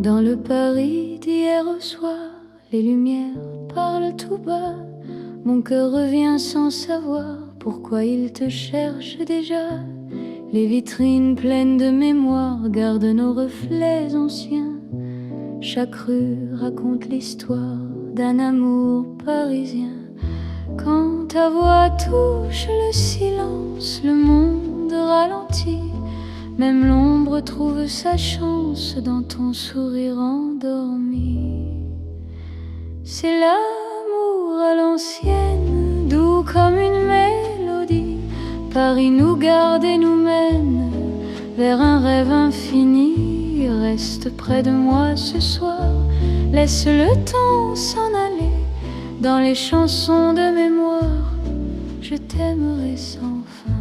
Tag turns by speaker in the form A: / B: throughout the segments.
A: Dans le Paris d'hier au soir, les lumières parlent tout bas. Mon cœur revient sans savoir pourquoi il te cherche déjà. Les vitrines pleines de mémoire gardent nos reflets anciens. Chaque rue raconte l'histoire d'un amour parisien. Quand ta voix touche le silence, le monde ralentit. Même l'ombre trouve sa chance dans ton sourire endormi. C'est l'amour à l'ancienne, doux comme une mélodie. Paris nous garde et nous mène vers un rêve infini. Reste près de moi ce soir, laisse le temps s'en aller. Dans les chansons de mémoire, je t'aimerai sans fin.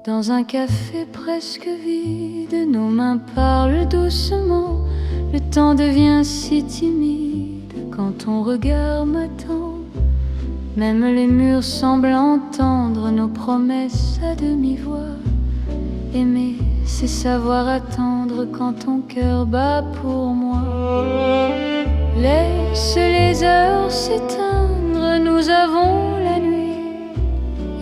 A: Dans un café presque vide, nos mains parlent doucement. Le temps devient si timide quand ton regard m'attend. Même les murs semblent entendre nos promesses à demi-voix. Aimer, c'est savoir attendre quand ton cœur bat pour moi. Laisse les heures s'éteindre, nous avons la nuit.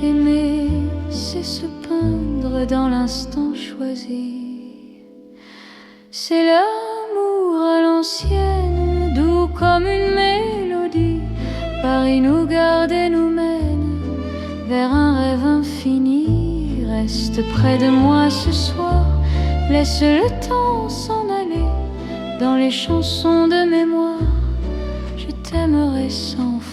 A: Aimer, c'est se peindre dans l'instant choisi. C'est l'amour à l'ancienne, doux comme une mélodie. Paris nous garde et nous mène vers un rêve infini. Reste près de moi ce soir, laisse le temps s'en aller. Dans les chansons de mémoire, je t'aimerai sans fin.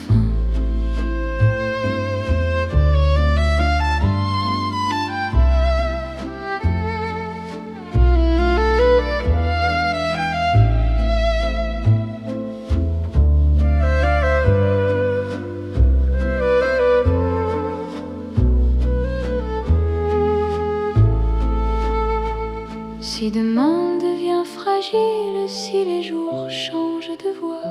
A: Si demain devient fragile, si les jours changent de voix,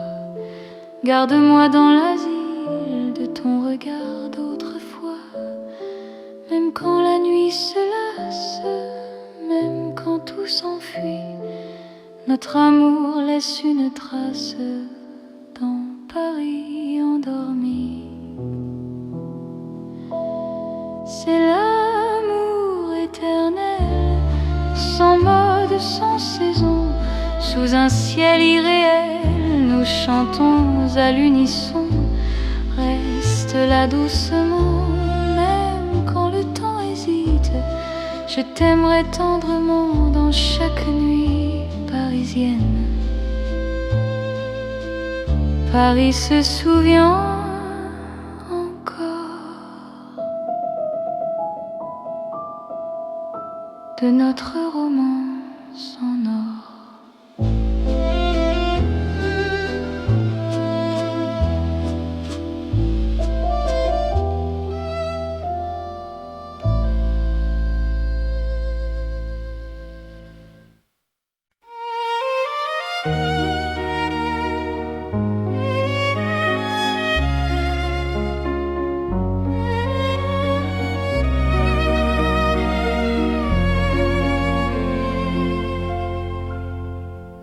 A: garde-moi dans l'asile de ton regard d'autrefois. Même quand la nuit se lasse, même quand tout s'enfuit, notre amour laisse une trace dans Paris endormi. C'est l'amour éternel, sans mode, sans saison, sous un ciel irréel, nous chantons à l'unisson. Reste là doucement, même quand le temps hésite. Je t'aimerai tendrement dans chaque nuit parisienne. Paris se souvient de notre romance en or.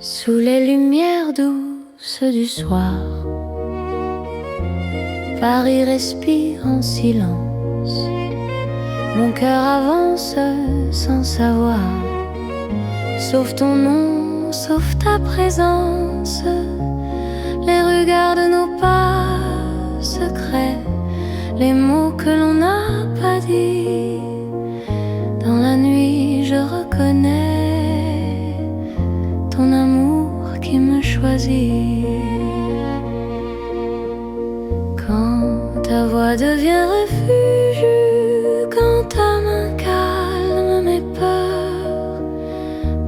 A: Sous les lumières douces du soir, Paris respire en silence. Mon cœur avance sans savoir, sauf ton nom, sauf ta présence. Les regards de nos pas secrets, les mots que l'on n'a pas dit. Dans la nuit je reconnais ton amour qui me choisit. Quand ta voix devient refuge, quand ta main calme mes peurs,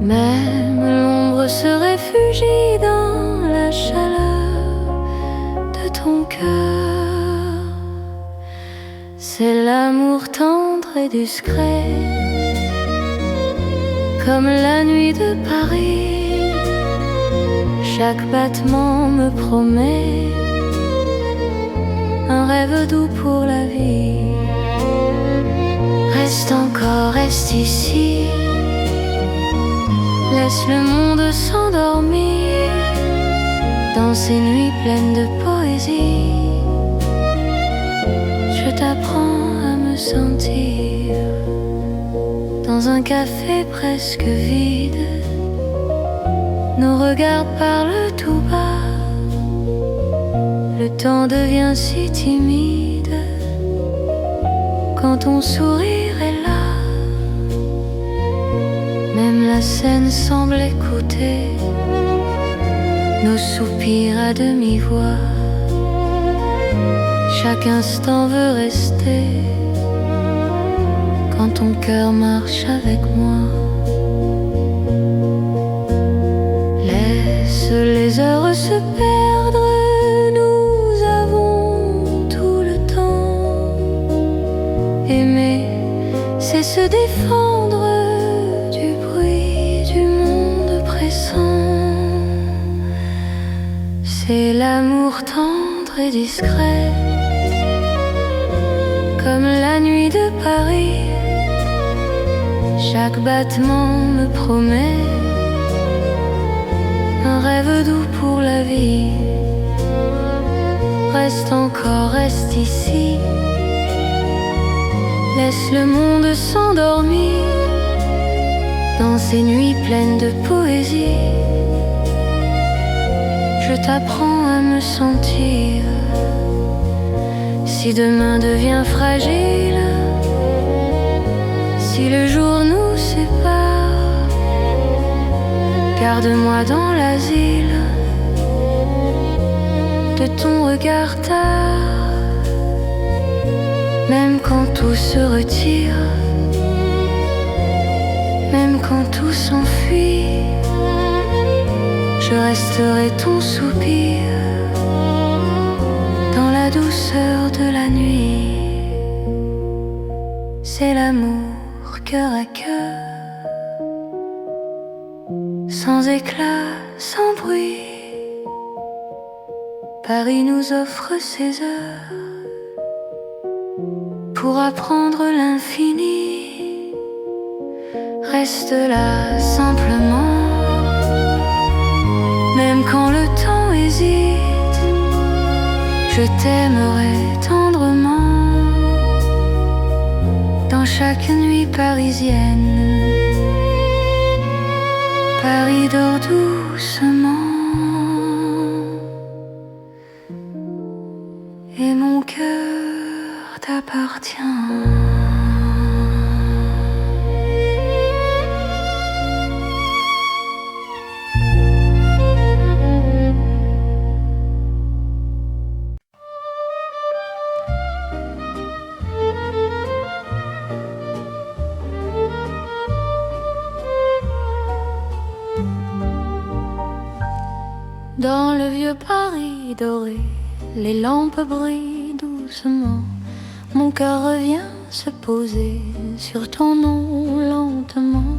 A: même l'ombre se réfugie dans la chaleur de ton cœur. C'est l'amour tendre et discret, comme la nuit de Paris. Chaque battement me promet un rêve doux pour la vie. Reste encore, reste ici, Laisse le monde s'endormir dans ces nuits pleines de poésie. Je t'apprends à me sentir dans un café presque vide. Nos regards parlent tout bas. Le temps devient si timide quand ton sourire est là. Même la scène semble écouter nos soupirs à demi-voix. Chaque instant veut rester quand ton cœur marche avec moi. Laisse les heures se perdre, nous avons tout le temps. Aimer, c'est se défendre du bruit du monde pressant. C'est l'amour tendre et discret, comme la nuit de Paris. Chaque battement me promet un rêve doux pour la vie. Reste encore, reste ici. Laisse le monde s'endormir dans ces nuits pleines de poésie. Je t'apprends à me sentir. Si demain devient fragile, si le jour nous sépare, garde-moi dans l'asile de ton regard tard. Même quand tout se retire, même quand tout s'enfuit, je resterai ton soupir dans la douceur de la nuit. C'est l'amour cœur à cœur, sans éclat, sans bruit. Paris nous offre ses heures pour apprendre l'infini. Reste là simplement, même quand le temps hésite. Je t'aimerai tendrement dans chaque nuit parisienne. Paris dort doucement et mon cœur t'appartient. Dans le vieux Paris doré, les lampes brillent doucement. Mon cœur revient se poser sur ton nom lentement.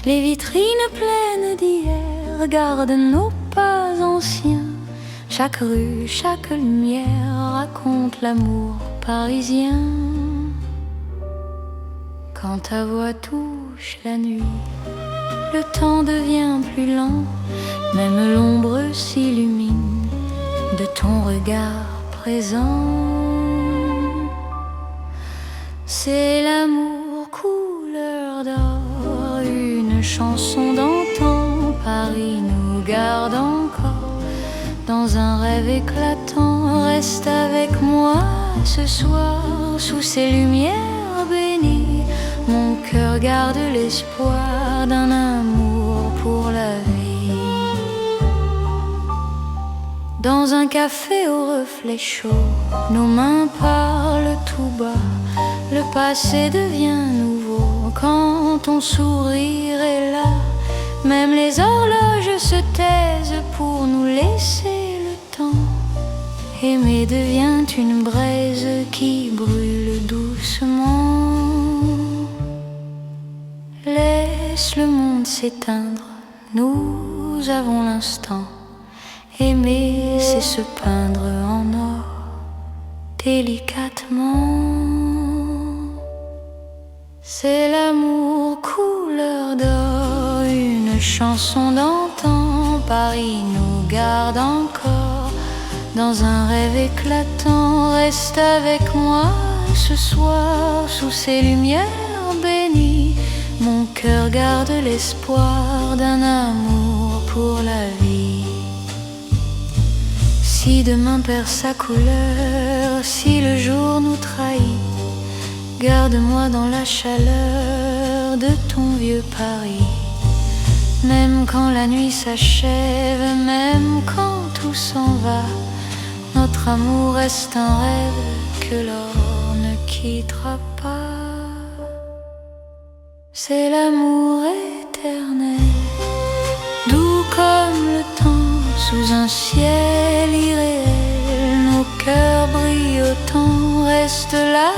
A: Les vitrines pleines d'hier gardent nos pas anciens. Chaque rue, chaque lumière raconte l'amour parisien. Quand ta voix touche la nuit, le temps devient plus lent. Même l'ombre s'illumine de ton regard présent. C'est l'amour couleur d'or, une chanson d'antan. Paris nous garde encore dans un rêve éclatant. Reste avec moi ce soir sous ces lumières bénies. Mon cœur garde l'espoir d'un amour pour la vie. Dans un café au reflet chaud, nos mains parlent tout bas. Le passé devient nouveau quand ton sourire est là. Même les horloges se taisent pour nous laisser le temps. Aimer devient une braise qui brûle doucement. Laisse le monde s'éteindre, nous avons l'instant. Aimer, c'est se peindre en or, délicatement. C'est l'amour couleur d'or, une chanson d'antan. Paris nous garde encore dans un rêve éclatant. Reste avec moi ce soir sous ces lumières bénies. Mon cœur garde l'espoir d'un amour pour la vie. Si demain perd sa couleur, si le jour nous trahit, garde-moi dans la chaleur de ton vieux Paris. Même quand la nuit s'achève, même quand tout s'en va, notre amour reste un rêve que l'or ne quittera pas. C'est l'amour éternel, doux comme le temps, sous un ciel irréel. Nos cœurs brillent autant, restent là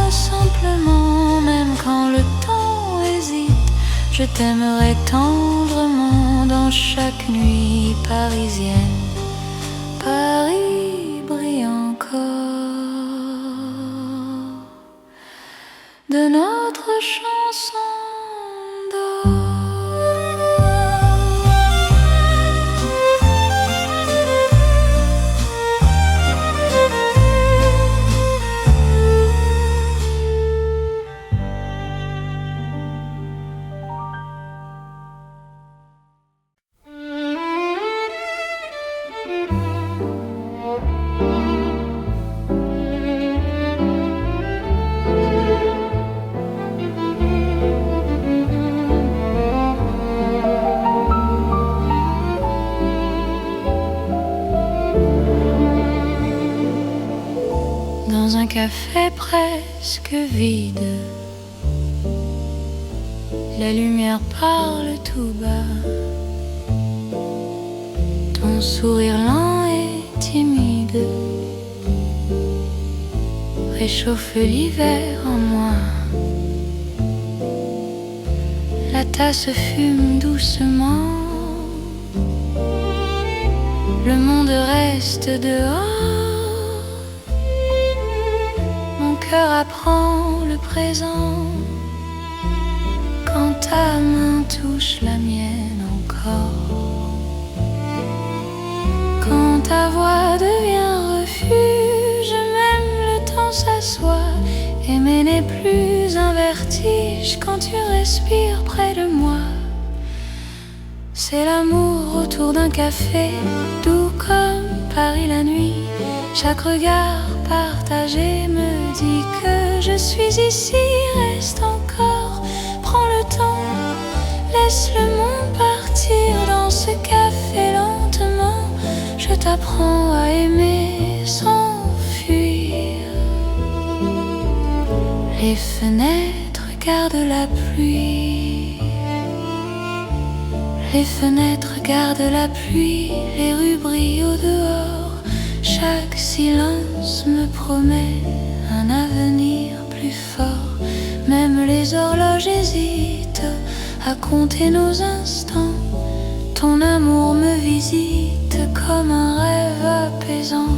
A: simplement. Même quand le temps hésite, je t'aimerai tendrement dans chaque nuit parisienne. Paris brille encore de notre chanson d'or. Dans un café presque vide, la lumière parle tout bas. Ton sourire lent et timide réchauffe l'hiver en moi. La tasse fume doucement, le monde reste dehors. Mon cœur apprend le présent quand ta main touche la mienne encore. Quand ta voix devient refuge, même le temps s'assoit. Aimer n'est plus un vertige quand tu respires près de moi. C'est l'amour autour d'un café, doux comme Paris la nuit. Chaque regard partagé me dit que je suis ici. Reste encore, prends le temps, laisse le monde partir dans ce café lentement. Je t'apprends à aimer sans fuir. Les fenêtres gardent la pluie. Les fenêtres gardent la pluie. Les rues brillent au dehors. Chaque silence me promet un avenir plus fort. Même les horloges hésitent à compter nos instants. Ton amour me visite comme un rêve apaisant.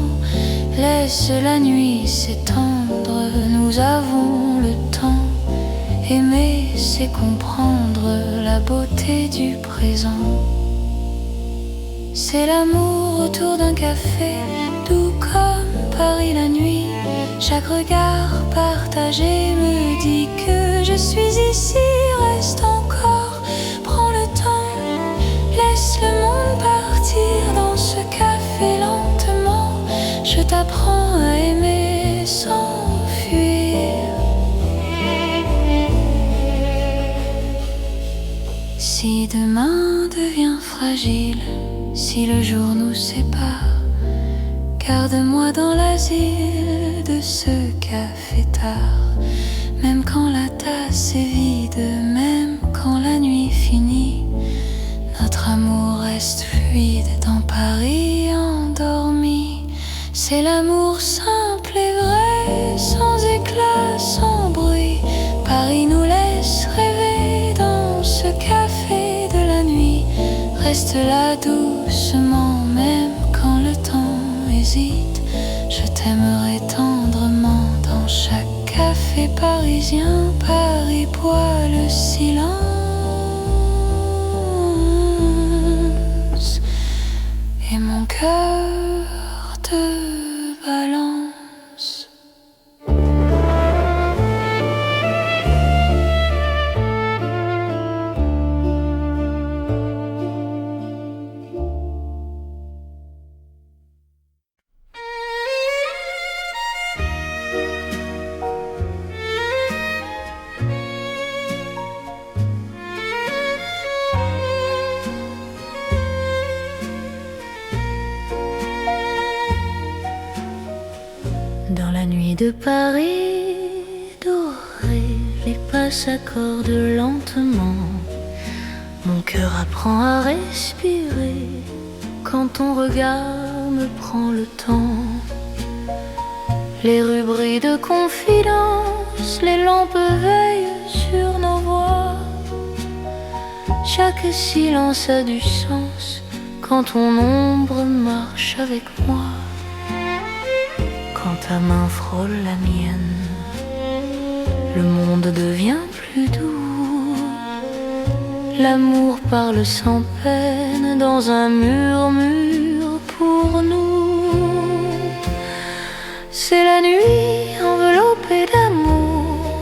A: Laisse la nuit s'étendre, nous avons le temps. Aimer, c'est comprendre la beauté du présent. C'est l'amour autour d'un café, doux comme Paris la nuit. Chaque regard partagé me dit que je suis ici. Reste encore, prends le temps, laisse le monde partir dans ce café lentement. Je t'apprends à aimer sans fuir. Si demain devient fragile, si le jour nous sépare, garde-moi dans l'asile de ce café tard. Même quand la tasse est vide, même quand la nuit finit, notre amour reste fluide dans Paris endormi. C'est l'amour simple et vrai, sans éclat, sans bruit. Paris nous laisse rêver dans ce café de la nuit. Reste là doucement, même quand le temps hésite. Je t'aimerai tendrement dans chaque café parisien. Paris boit le silence. cœur te balance. Dans la nuit de Paris dorée, les pas s'accordent lentement. Mon cœur apprend à respirer quand ton regard me prend le temps. Les rues brillent de confidence, les lampes veillent sur nos voix. Chaque silence a du sens quand ton ombre marche avec moi. Quand ta main frôle la mienne, le monde devient plus doux. L'amour parle sans peine dans un murmure pour nous. C'est la nuit enveloppée d'amour,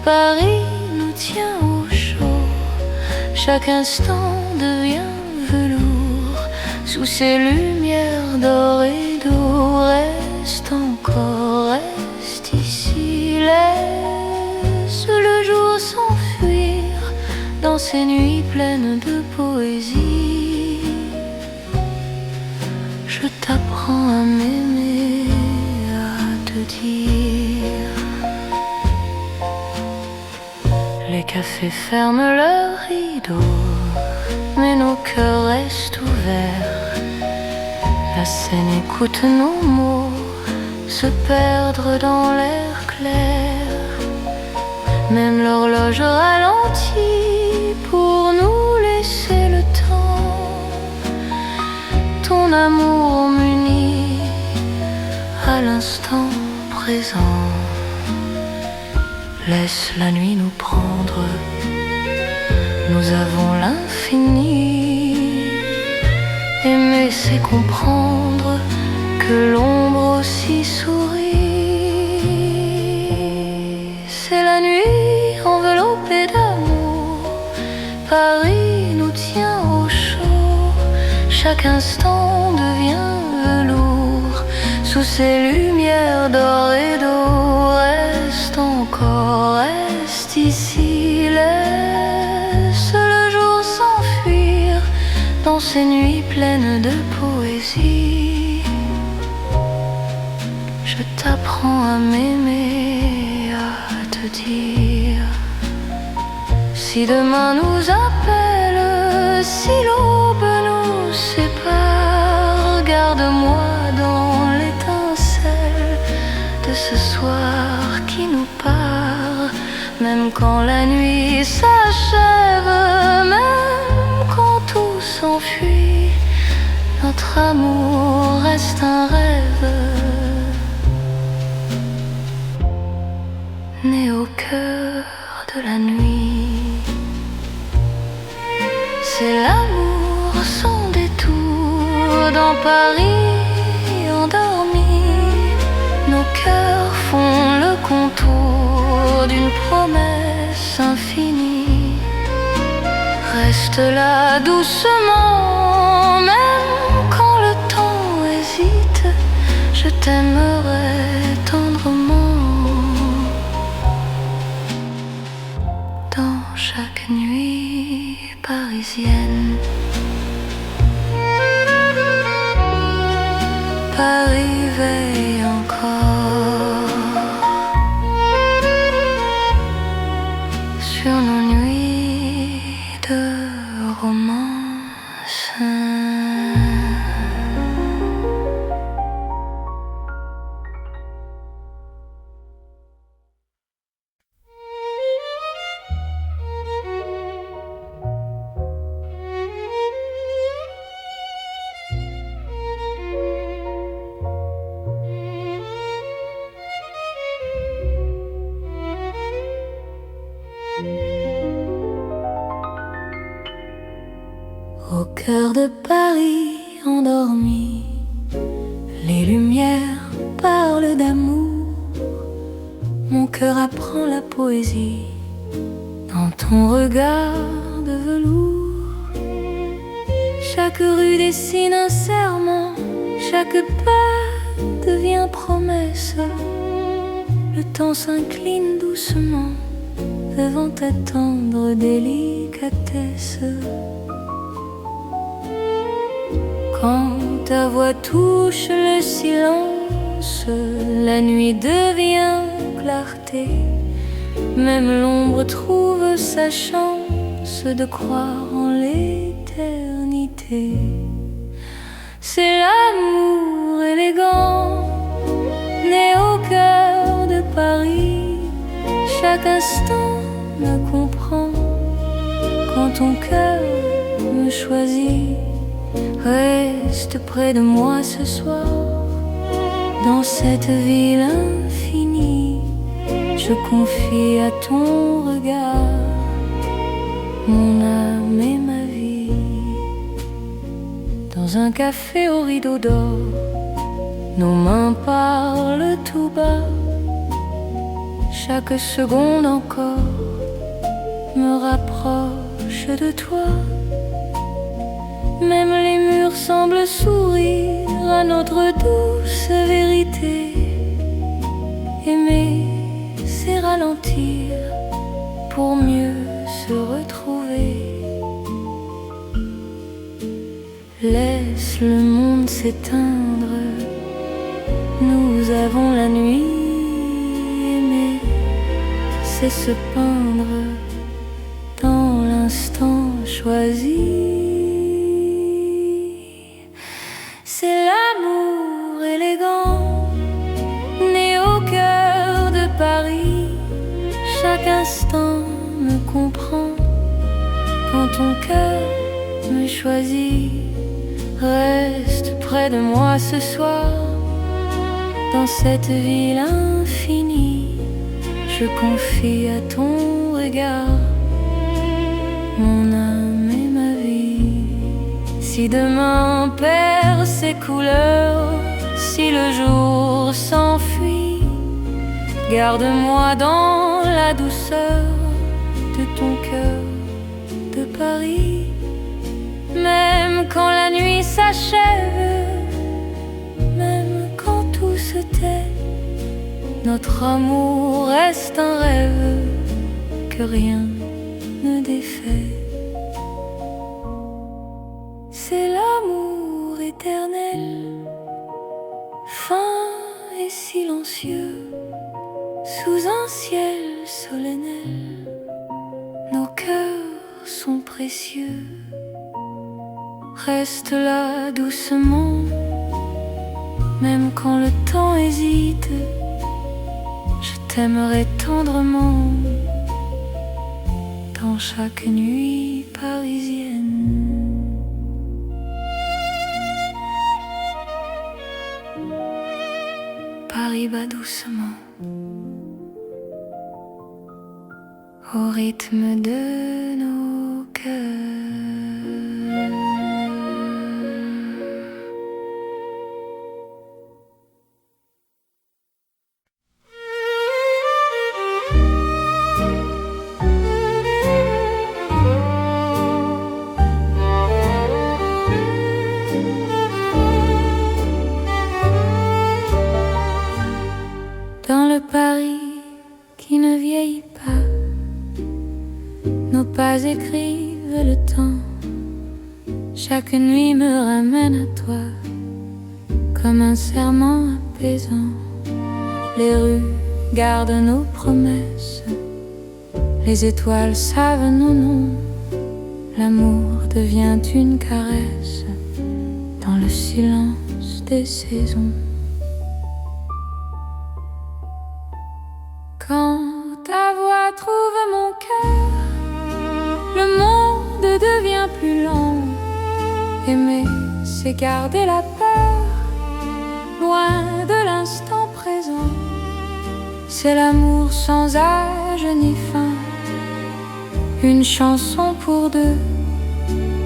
A: Paris nous tient au chaud. Chaque instant devient velours sous ces lumières d'or et d'eau. Reste encore, reste ici, laisse le jour s'enfuir dans ces nuits pleines de poésie. Je t'apprends à m'aimer, à te dire. Les cafés ferment leurs rideaux, mais nos cœurs restent ouverts. La scène écoute nos mots se perdre dans l'air clair. Même l'horloge ralentit pour nous laisser le temps. Ton amour m'unit à l'instant présent. Laisse la nuit nous prendre, nous avons l'infini. Aimer c'est comprendre que l'ombre aussi sourit. C'est la nuit enveloppée d'amour, Paris nous tient au chaud. Chaque instant devient velours sous ces lumières d'or et d'eau. Reste encore, reste ici, laisse le jour s'enfuir dans ces nuits pleines de poésie. Je t'apprends à m'aimer, à te dire. Si demain nous appelle, si l'aube nous sépare, garde-moi dans l'étincelle de ce soir qui nous part. Même quand la nuit s'achève, même quand tout s'enfuit, notre amour reste un rêve né au cœur de la nuit. C'est l'amour sans détour dans Paris endormi. Nos cœurs font le contour d'une promesse infinie. Reste là doucement, même quand le temps hésite. Je t'aimerai tendrement. Dans chaque nuit parisienne, Paris veille encore sur nos nuits de romance. Au cœur de Paris endormi, Mon cœur apprend la poésie dans ton regard de velours. Chaque rue dessine un serment, chaque pas devient promesse. Le temps s'incline doucement devant ta tendre délicatesse. Quand ta voix touche le silence, la nuit devient clarté. Même l'ombre trouve sa chance de croire en l'éternité. C'est l'amour élégant, né au cœur de Paris. Chaque instant me comprend quand ton cœur me choisit. Reste près de moi ce soir, dans cette ville infinie. Je confie à ton regard mon âme et ma vie. Dans un café au rideau d'or, nos mains parlent tout bas. Chaque seconde encore me rapproche de toi. Même les murs semblent sourire à notre douce vérité. Aimer, c'est ralentir pour mieux se retrouver. Laisse le monde s'éteindre, nous avons la nuit. Aimer, c'est se peindre dans l'instant choisi. C'est l'amour élégant, né au cœur de Paris. Chaque instant me comprend quand ton cœur me choisit. Reste près de moi ce soir, dans cette ville infinie. Je confie à ton regard mon âme et ma vie. Si demain perd ses couleurs, si le jour s'enfuit, garde-moi dans la douceur de ton cœur de Paris. Même quand la nuit s'achève, même quand tout se tait, notre amour reste un rêve que rien ne défait. C'est l'amour éternel, fin et silencieux, sous un ciel solennel. Nos cœurs sont précieux. Reste là doucement, même quand le temps hésite. Je t'aimerai tendrement dans chaque nuit parisienne. Paris bat doucement au rythme de nos cœurs. Dans le Paris qui ne vieillit pas, nos pas écrivent le temps. Chaque nuit me ramène à toi, comme un serment apaisant. Les rues gardent nos promesses, les étoiles savent nos noms. L'amour devient une caresse dans le silence des saisons. Quand ta voix trouve mon cœur, le monde devient plus lent. Aimer, c'est garder la peur, loin de l'instant présent. C'est l'amour sans âge ni fin, une chanson pour deux,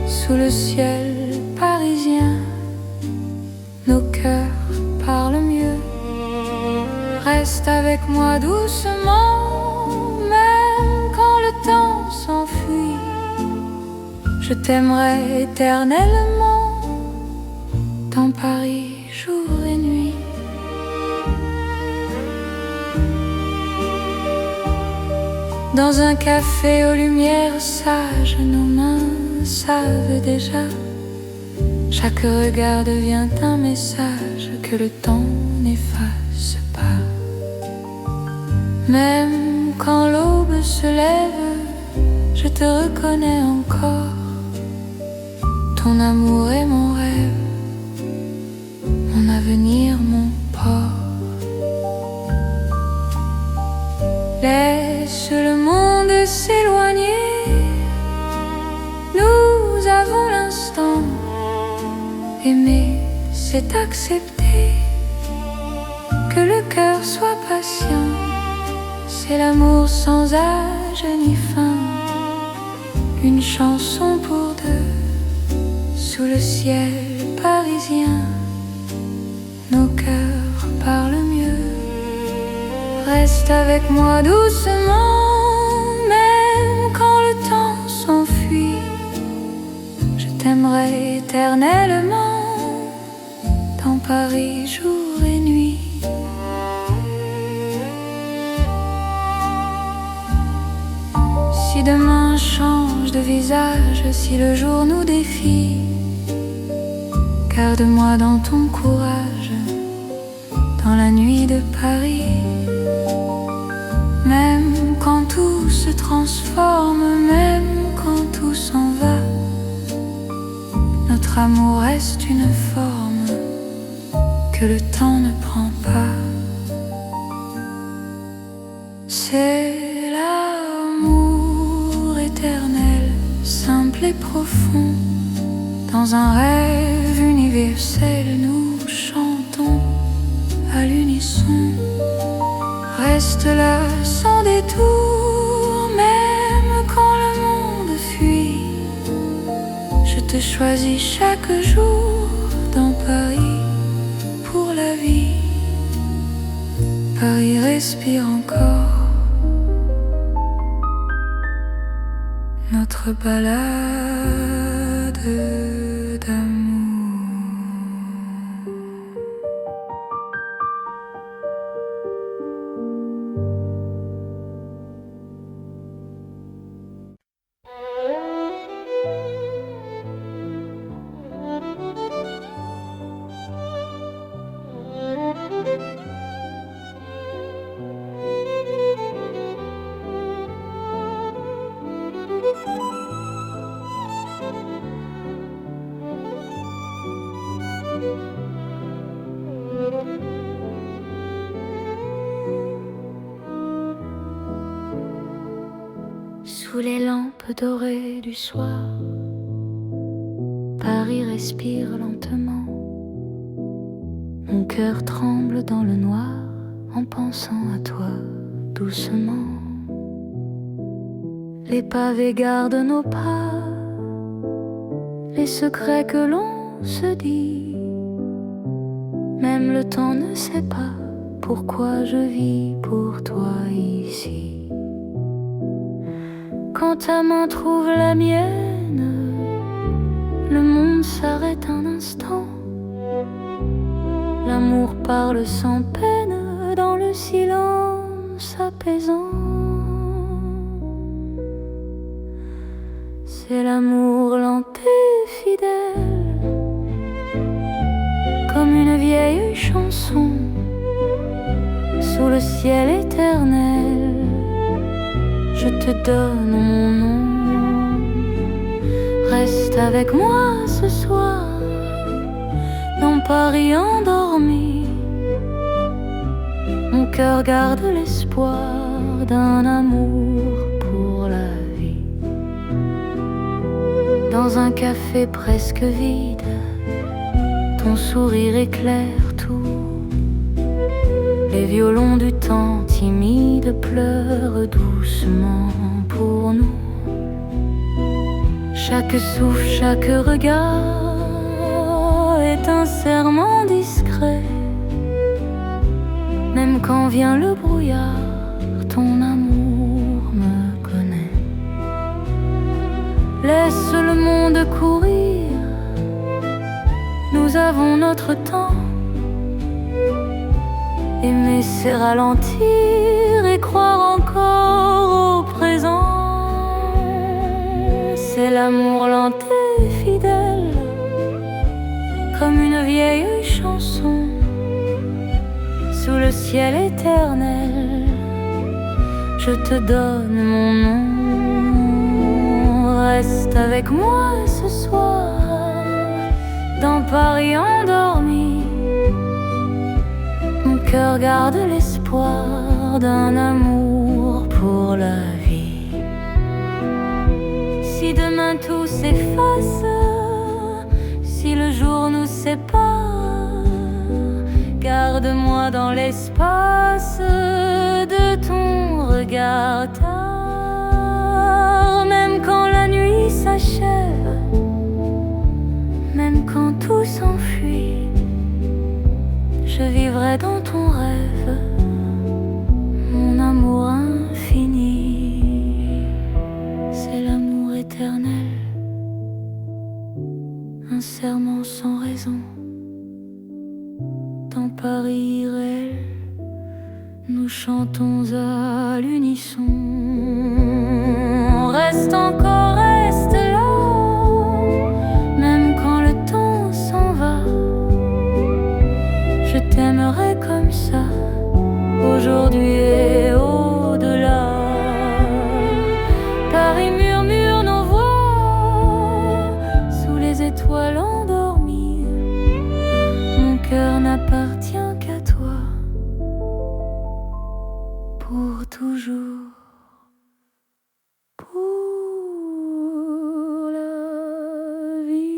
A: sous le ciel parisien. Nos cœurs parlent mieux. Reste avec moi doucement, même quand le temps s'enfuit. Je t'aimerai éternellement, dans Paris, jour et nuit. Dans un café aux lumières sages, nos mains savent déjà. Chaque regard devient un message que le temps n'efface pas. Même quand l'aube se lève, je te reconnais encore. Ton amour est mon rêve, mon avenir, mon port. Laisse le monde s'éloigner, nous avons l'instant. Aimer, c'est accepter que le cœur soit patient. C'est l'amour sans âge ni fin, une chanson pour deux, sous le ciel parisien. Nos cœurs parlent mieux. Reste avec moi doucement, même quand le temps s'enfuit. Je t'aimerai éternellement, dans Paris jour et nuit. Si demain change de visage, si le jour nous défie, garde-moi dans ton courage, dans la nuit de Paris. Même quand tout se transforme, même quand tout s'en va, notre amour reste une forme que le temps ne prend pas. C'est l'amour éternel, simple et profond. Dans un rêve universel, nous chantons à l'unisson. Reste là sans détour, même quand le monde fuit. Je te choisis chaque jour, dans Paris, pour la vie. Paris respire encore notre balade d'amour.
B: Sous les lampes dorées du soir, Paris respire lentement. Mon cœur tremble dans le noir en pensant à toi doucement. Les pavés gardent nos pas, les secrets que l'on se dit. Même le temps ne sait pas pourquoi je vis pour toi ici. Quand ta main trouve la mienne, le monde s'arrête un instant. L'amour parle sans peine dans le silence apaisant. C'est l'amour lent et fidèle, comme une vieille chanson sous le ciel éternel. Je te donne mon nom. Reste avec moi ce soir, dans Paris endormi. Mon cœur garde l'espoir d'un amour pour la vie. Dans un café presque vide, ton sourire éclaire tout. Les violons du temps timide pleurent doucement pour nous. Chaque souffle, chaque regard est un serment discret Même quand vient le brouillard, ton amour me connaît. Laisse le monde courir, nous avons notre temps. Aimer c'est ralentir et croire encore au présent. C'est l'amour lent et fidèle, comme une vieille chanson sous le ciel éternel. Je te donne mon nom. Reste avec moi ce soir dans Paris endormi. Mon cœur garde l'espoir d'un amour pour la vie. Si demain tout s'efface, si le jour nous sépare, garde-moi dans l'espace de ton regard tard. Même quand la nuit s'achève, même quand tout s'enfuit, je vivrai dans ton rêve, mon amour infini. C'est l'amour éternel, un serment sans raison. Dans Paris irréel, nous chantons à l'unisson. Reste encore, reste là, même quand le temps s'en va. Je t'aimerai comme ça, aujourd'hui et au-delà. Paris murmure nos voix sous les étoiles endormies. Mon cœur n'appartient qu'à toi pour toujours. Pour la vie.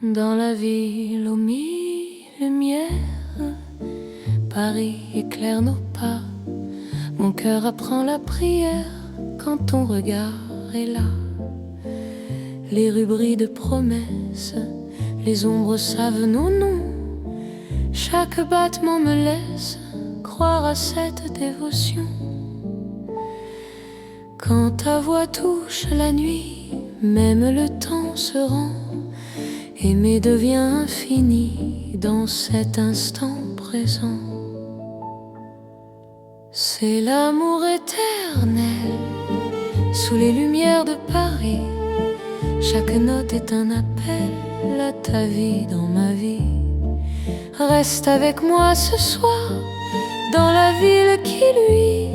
B: Dans la ville aux mille lumières, Paris éclaire nos pas. Mon cœur apprend la prière quand ton regard est là. Les rues brillent de promesses, les ombres savent nos noms. Chaque battement me laisse croire à cette dévotion. Quand ta voix touche la nuit, même le temps se rend. Aimer devient infini dans cet instant présent. C'est l'amour éternel sous les lumières de Paris. Chaque note est un appel à ta vie dans ma vie. Reste avec moi ce soir dans la ville qui luit.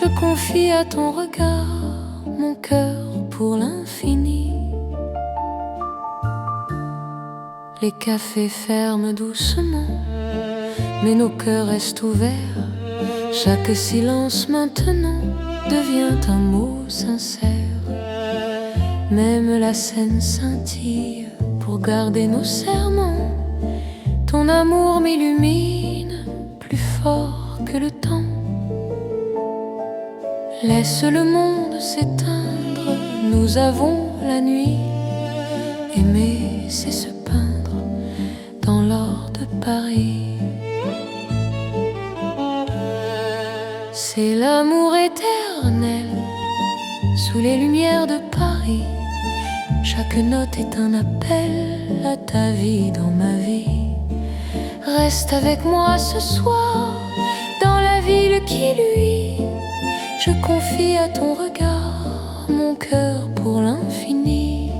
B: Je confie à ton regard mon cœur pour l'infini. Les cafés ferment doucement, mais nos cœurs restent ouverts. Chaque silence maintenant devient un mot sincère. Même la scène scintille pour garder nos serments. Ton amour m'illumine plus fort que le temps. Laisse le monde s'éteindre, nous avons la nuit. Aimer, c'est se peindre dans l'or de Paris. C'est l'amour éternel sous les lumières de Paris. Chaque note est un appel à ta vie dans ma vie. Reste avec moi ce soir dans la ville qui luit. Je confie à ton regard mon cœur pour l'infini.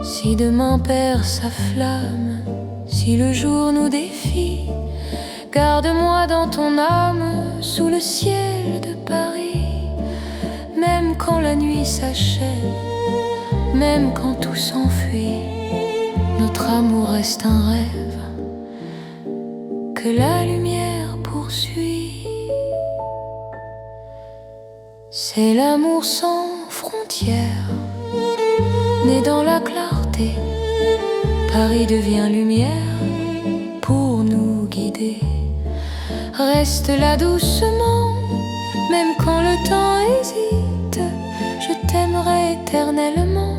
B: Si demain perd sa flamme, si le jour nous défie, garde-moi dans ton âme sous le ciel de Paris. Même quand la nuit s'achève,
A: même quand tout s'enfuit. Notre amour reste un rêve que la lumière poursuit. C'est l'amour sans frontières, né dans la clarté. Paris devient lumière pour nous guider. Reste là doucement, même quand le temps hésite. Je t'aimerai éternellement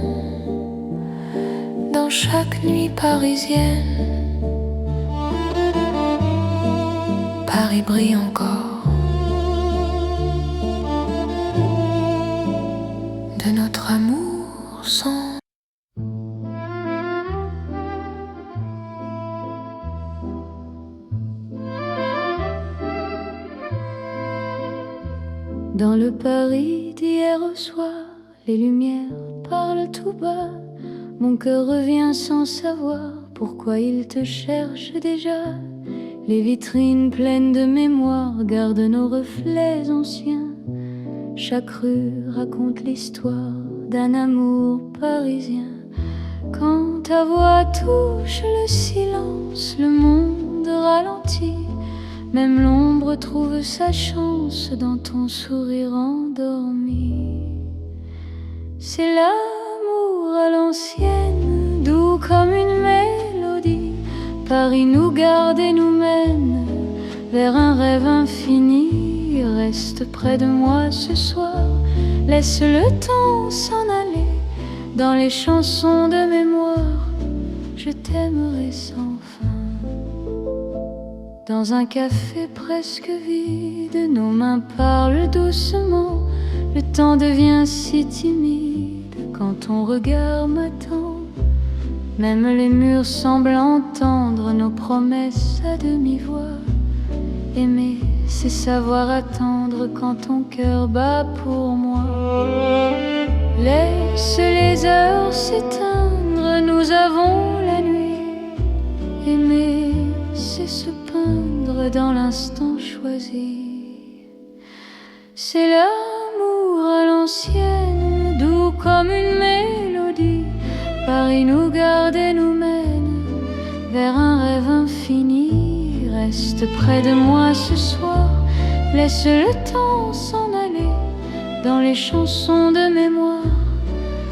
A: dans chaque nuit parisienne. Paris brille encore de notre amour sans. Dans le Paris d'hier au soir, les lumières parlent tout bas. Mon cœur revient sans savoir pourquoi il te cherche déjà. Les vitrines pleines de mémoire gardent nos reflets anciens. Chaque rue raconte l'histoire d'un amour parisien. Quand ta voix touche le silence, le monde ralentit. Même l'ombre trouve sa chance dans ton sourire endormi. C'est l'amour à l'ancienne, doux comme une mélodie. Paris nous garde et nous mène vers un rêve infini. Reste près de moi ce soir, laisse le temps s'en aller. Dans les chansons de mémoire, je t'aimerai sans fin. Dans un café presque vide, nos mains parlent doucement. Le temps devient si timide quand ton regard m'attend. Même les murs semblent entendre nos promesses à demi-voix. Aimer, c'est savoir attendre quand ton cœur bat pour moi. Laisse les heures s'éteindre, nous avons la nuit. Aimer, c'est se peindre dans l'instant choisi. C'est l'amour à l'ancienne, doux comme une mélodie. Paris nous garde et nous mène vers un rêve infini. Reste près de moi ce soir, laisse le temps s'en aller. Dans les chansons de mémoire,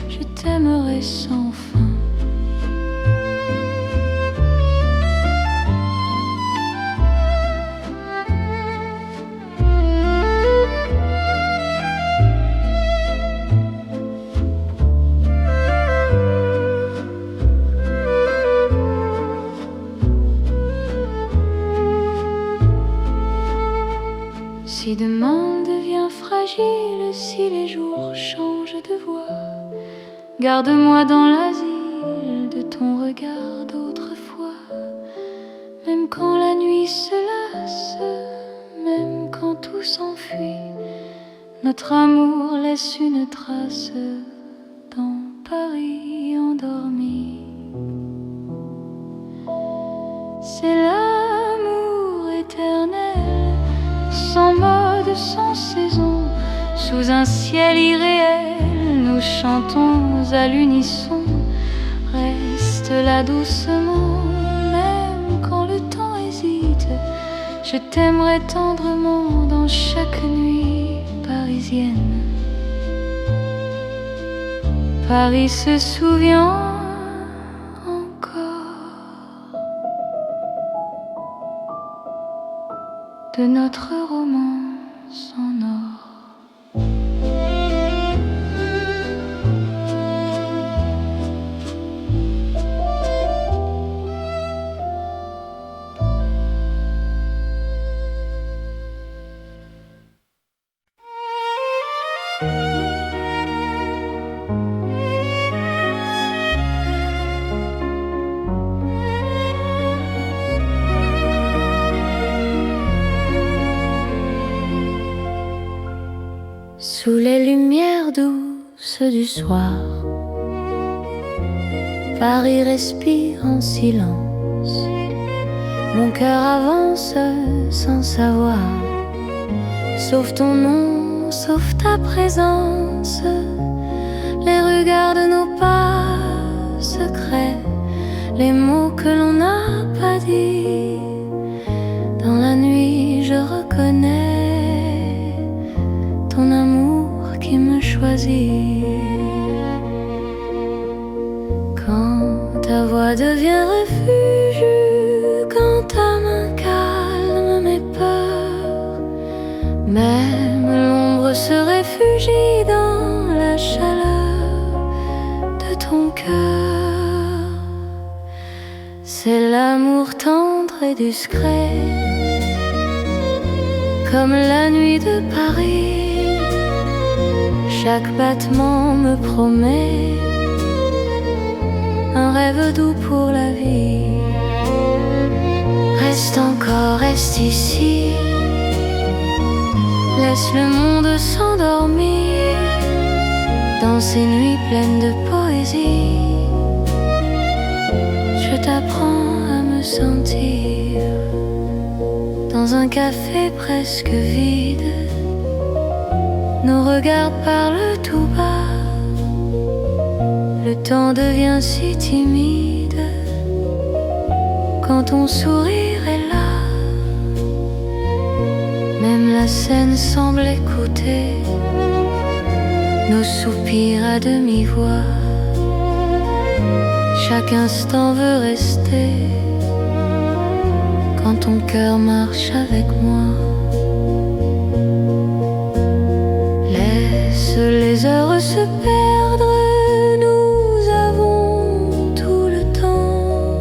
A: je t'aimerai sans fin. Si demain devient fragile, si les jours changent de voix, garde-moi dans l'asile de ton regard d'autrefois. Même quand la nuit se lasse, même quand tout s'enfuit, notre amour laisse une trace dans Paris endormi. C'est l'amour éternel, sans mode, sans saison, sous un ciel irréel, nous chantons à l'unisson. Reste là doucement, même quand le temps hésite. Je t'aimerai tendrement dans chaque nuit parisienne. Paris se souvient de notre romance en or. Sous les lumières douces du soir, Paris respire en silence. Mon cœur avance sans savoir, sauf ton nom, sauf ta présence. Les regards de nos pas
B: les mots que l'on n'a pas dit. Dans la nuit je reconnais ton amour qui me choisit. Quand ta voix devient refuge, quand ta main calme mes peurs, même l'ombre se réfugie dans la chaleur de ton cœur. C'est l'amour tendre et discret, comme la nuit de Paris. Chaque battement me promet un rêve doux pour la vie. Reste encore, reste ici, laisse le monde s'endormir dans ces nuits pleines de poésie. Je t'apprends à me sentir dans un café presque vide. Nos regards parlent tout bas, le temps devient si timide quand ton sourire est là. Même la scène semble écouter nos soupirs à demi-voix. Chaque instant veut rester quand ton cœur marche avec moi. Laisse les heures se perdre, nous avons tout le temps.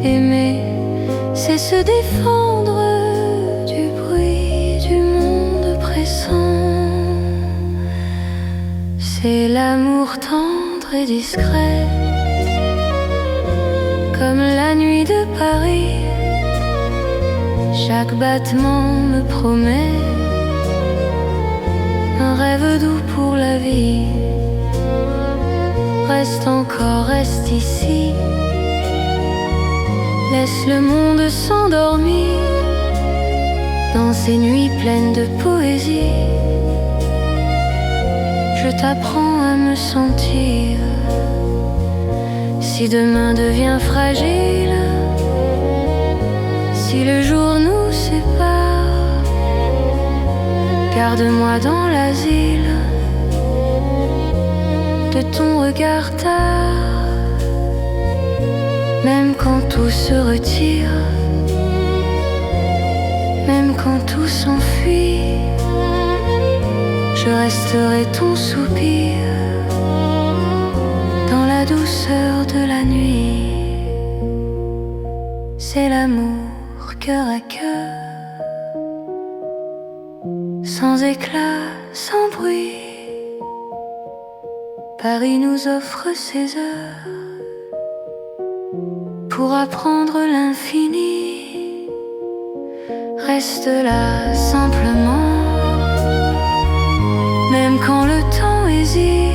B: Aimer, c'est se défendre du bruit du monde pressant. C'est l'amour tendre et discret, comme la nuit de Paris. Chaque battement me promet un rêve doux pour la vie. Reste encore, reste ici, laisse le monde s'endormir dans ces nuits pleines de poésie. Je t'apprends à me sentir. Si demain devient fragile, si le jour nous sépare, garde-moi dans l'asile de ton regard tard. Même quand tout se retire, même quand tout s'enfuit, je resterai ton soupir dans la douceur de la nuit. C'est l'amour cœur à cœur, sans éclat, sans bruit. Paris nous offre ses heures pour apprendre l'infini. Reste là simplement, même quand le temps hésite,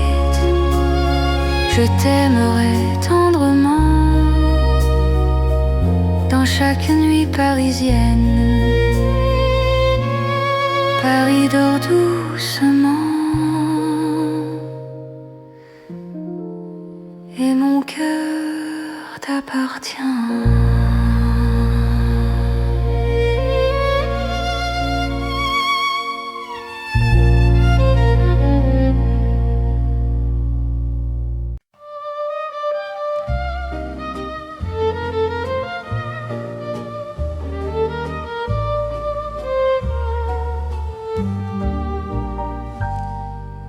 B: je t'aimerai tendrement dans chaque nuit parisienne. Paris dort doucement et mon cœur t'appartient.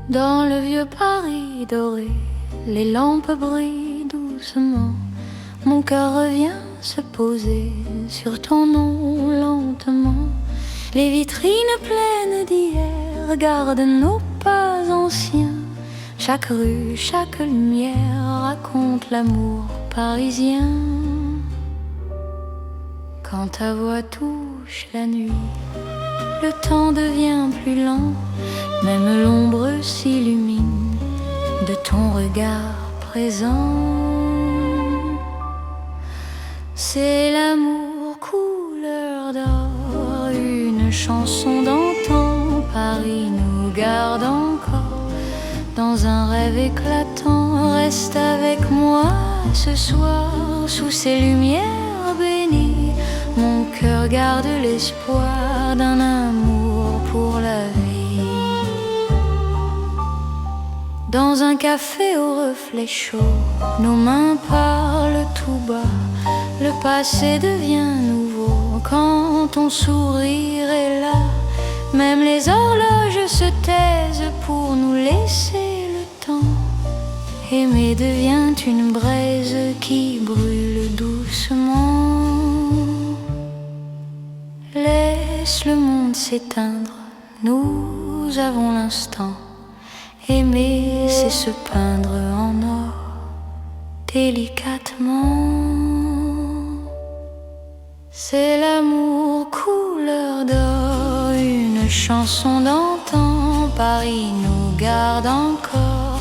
B: Dans le vieux Paris doré, les lampes brillent doucement. Mon cœur revient se poser sur ton nom lentement. Les vitrines pleines d'hier gardent nos pas anciens. Chaque rue, chaque lumière raconte l'amour parisien. Quand ta voix touche la nuit, le temps devient plus lent. Même l'ombre s'illumine de ton regard présent. C'est l'amour couleur d'or, une chanson d'antan. Paris nous garde encore dans un rêve éclatant. Reste avec moi
A: ce soir, sous ces lumières bénies, mon cœur garde l'espoir d'un amour pour la vie. Dans un café au reflet chaud, nos mains parlent tout bas. Le passé devient nouveau quand ton sourire est là. Même les horloges se taisent pour nous laisser le temps. Aimer devient une braise qui brûle doucement. Laisse le monde s'éteindre, nous avons l'instant. Aimer, c'est se peindre en or, délicatement. C'est l'amour couleur d'or, une chanson d'antan. Paris nous garde encore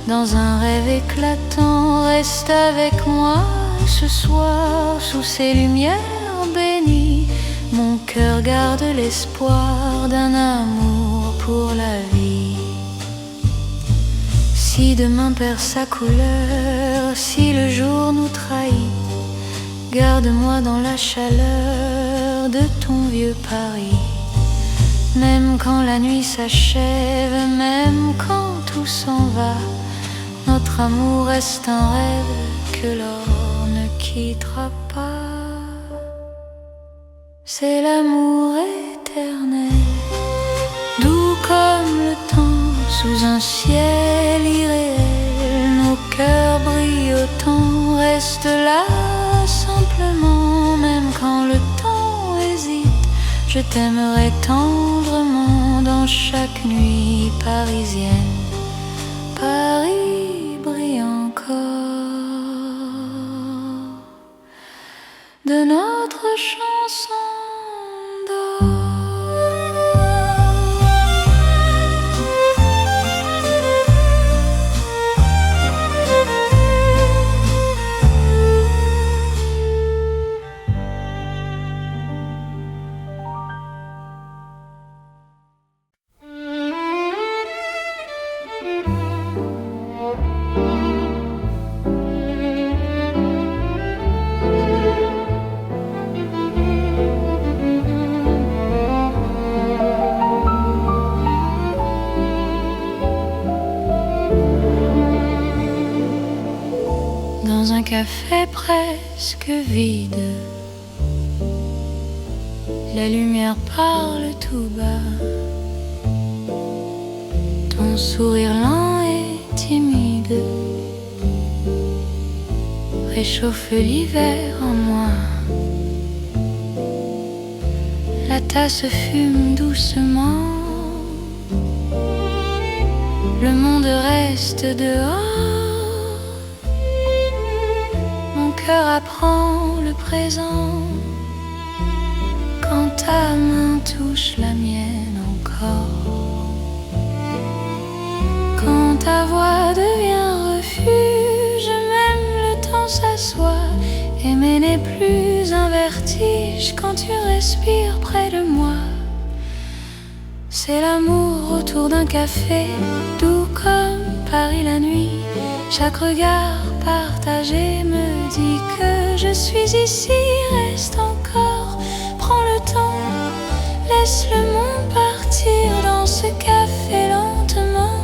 A: dans un rêve éclatant. Reste avec moi ce soir, sous ces lumières bénies. Mon cœur garde l'espoir d'un amour pour la vie. Si demain perd sa couleur, si le jour nous trahit, garde-moi dans la chaleur de ton vieux Paris. Même quand la nuit s'achève, même quand tout s'en va, notre amour reste un rêve que l'or ne quittera pas. C'est l'amour éternel, doux comme le temps, sous un ciel irréel. Nos cœurs brillent autant, reste là simplement. Même quand le temps hésite, je t'aimerai tendrement. Dans chaque nuit parisienne, Paris brille encore de notre chanson d'or. Dans un café presque vide, la lumière parle tout bas. Ton sourire lent et timide réchauffe l'hiver en moi. La tasse fume doucement, le monde reste dehors. Mon cœur apprend le présent quand ta main touche la mienne encore. Quand ta voix devient refuge, même le temps s'assoit. Aimer n'est plus un vertige quand tu respires près de moi. C'est l'amour autour d'un café, doux comme Paris la nuit. Chaque regard partagé me dit que je suis ici. Reste encore, prends le temps, laisse le monde partir dans ce café lentement.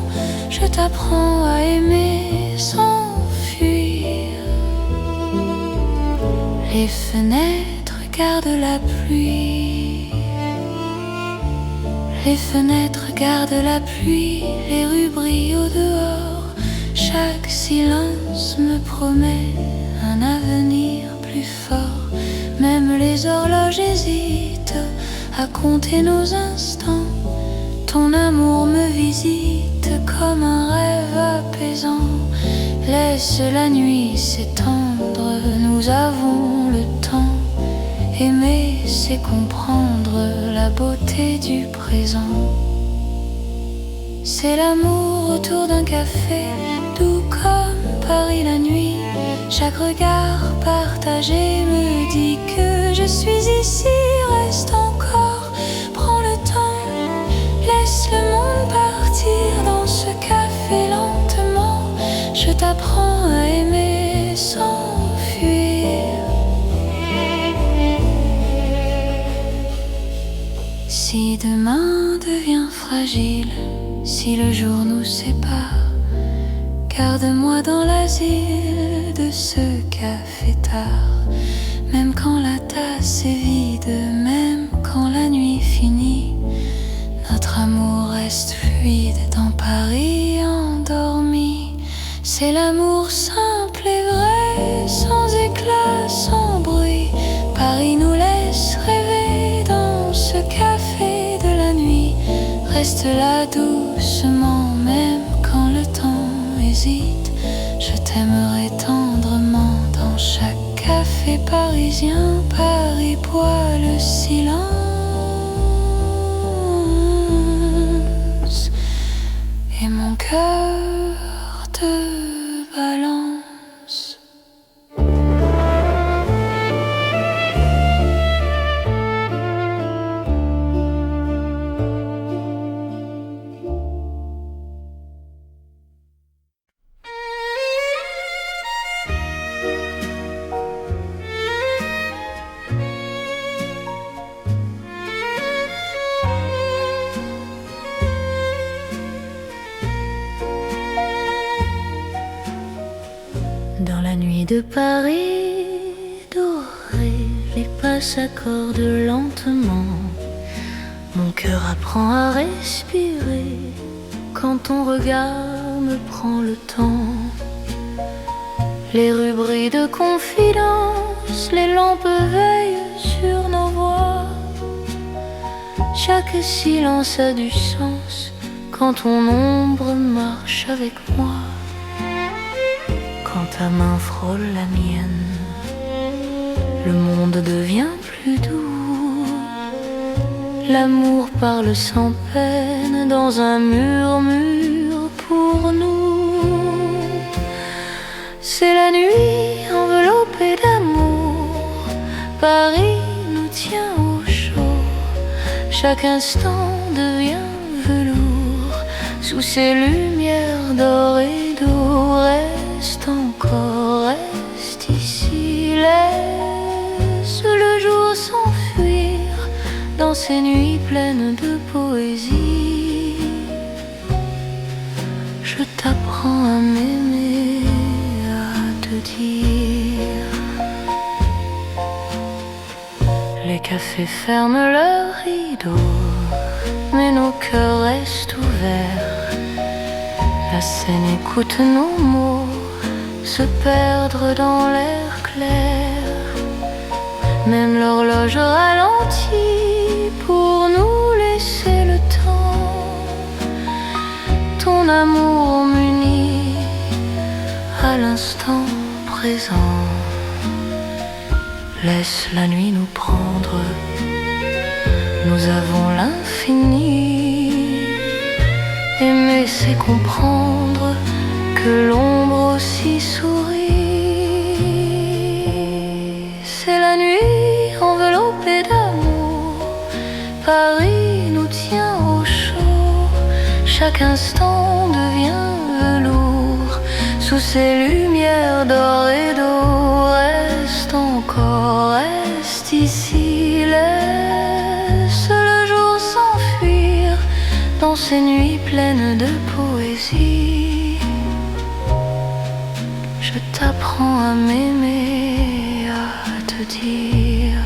A: Je t'apprends à aimer sans fuir. Les fenêtres gardent la pluie. Les fenêtres gardent la pluie. Les rues brillent au dehors. Chaque silence me promet un avenir plus fort. Même les horloges hésitent à compter nos instants. Ton amour me visite comme un rêve apaisant. Laisse la nuit s'étendre, nous avons le temps. Aimer, c'est comprendre la beauté du présent. C'est l'amour autour d'un café, doux comme Paris la nuit. Chaque regard partagé me dit que je suis ici. Reste encore, prends le temps, laisse le monde partir dans ce café lentement. Je t'apprends à aimer s'enfuir. Si demain devient fragile, si le jour nous sépare, garde-moi dans l'asile de ce café tard. Même quand la tasse est vide, même quand la nuit finit, notre amour reste fluide dans Paris endormi. C'est l'amour simple et vrai, sans éclat, sans bruit. Paris nous laisse rêver dans ce café de la nuit. Reste là doucement, même quand le temps hésite. Je t'aimerai tendrement dans chaque café parisien. Paris boit le silence et mon cœur te balance.
B: Dans la nuit de Paris doré, les pas s'accordent lentement. Mon cœur apprend à respirer quand ton regard me prend le temps. Les rues brillent de confidence, les lampes veillent sur nos voix. Chaque silence a du sens quand ton ombre marche avec moi. Quand ta main frôle la mienne, le monde devient plus doux. L'amour parle sans peine dans un murmure pour nous. C'est la nuit enveloppée d'amour, Paris nous tient au chaud. Chaque instant devient velours sous ces lumières d'or et d'eau. Reste encore, reste ici, laisse le jour s'enfuir dans ces nuits pleines de poésie. Je t'apprends à m'aimer, à te dire. Les cafés ferment leurs rideaux, mais nos cœurs restent ouverts. La scène écoute nos mots se perdre dans l'air clair. Même l'horloge ralentit pour nous laisser le temps. Ton amour m'unit à l'instant présent. Laisse la nuit nous prendre, nous avons l'infini. Aimer c'est comprendre que l'ombre aussi sourit. C'est la nuit enveloppée d'amour, Paris nous tient au chaud. Chaque instant devient velours sous ces lumières d'or et d'eau. Reste encore, reste ici, laisse le jour s'enfuir dans ces nuits pleines de poésie. Je t'apprends à m'aimer, à te dire.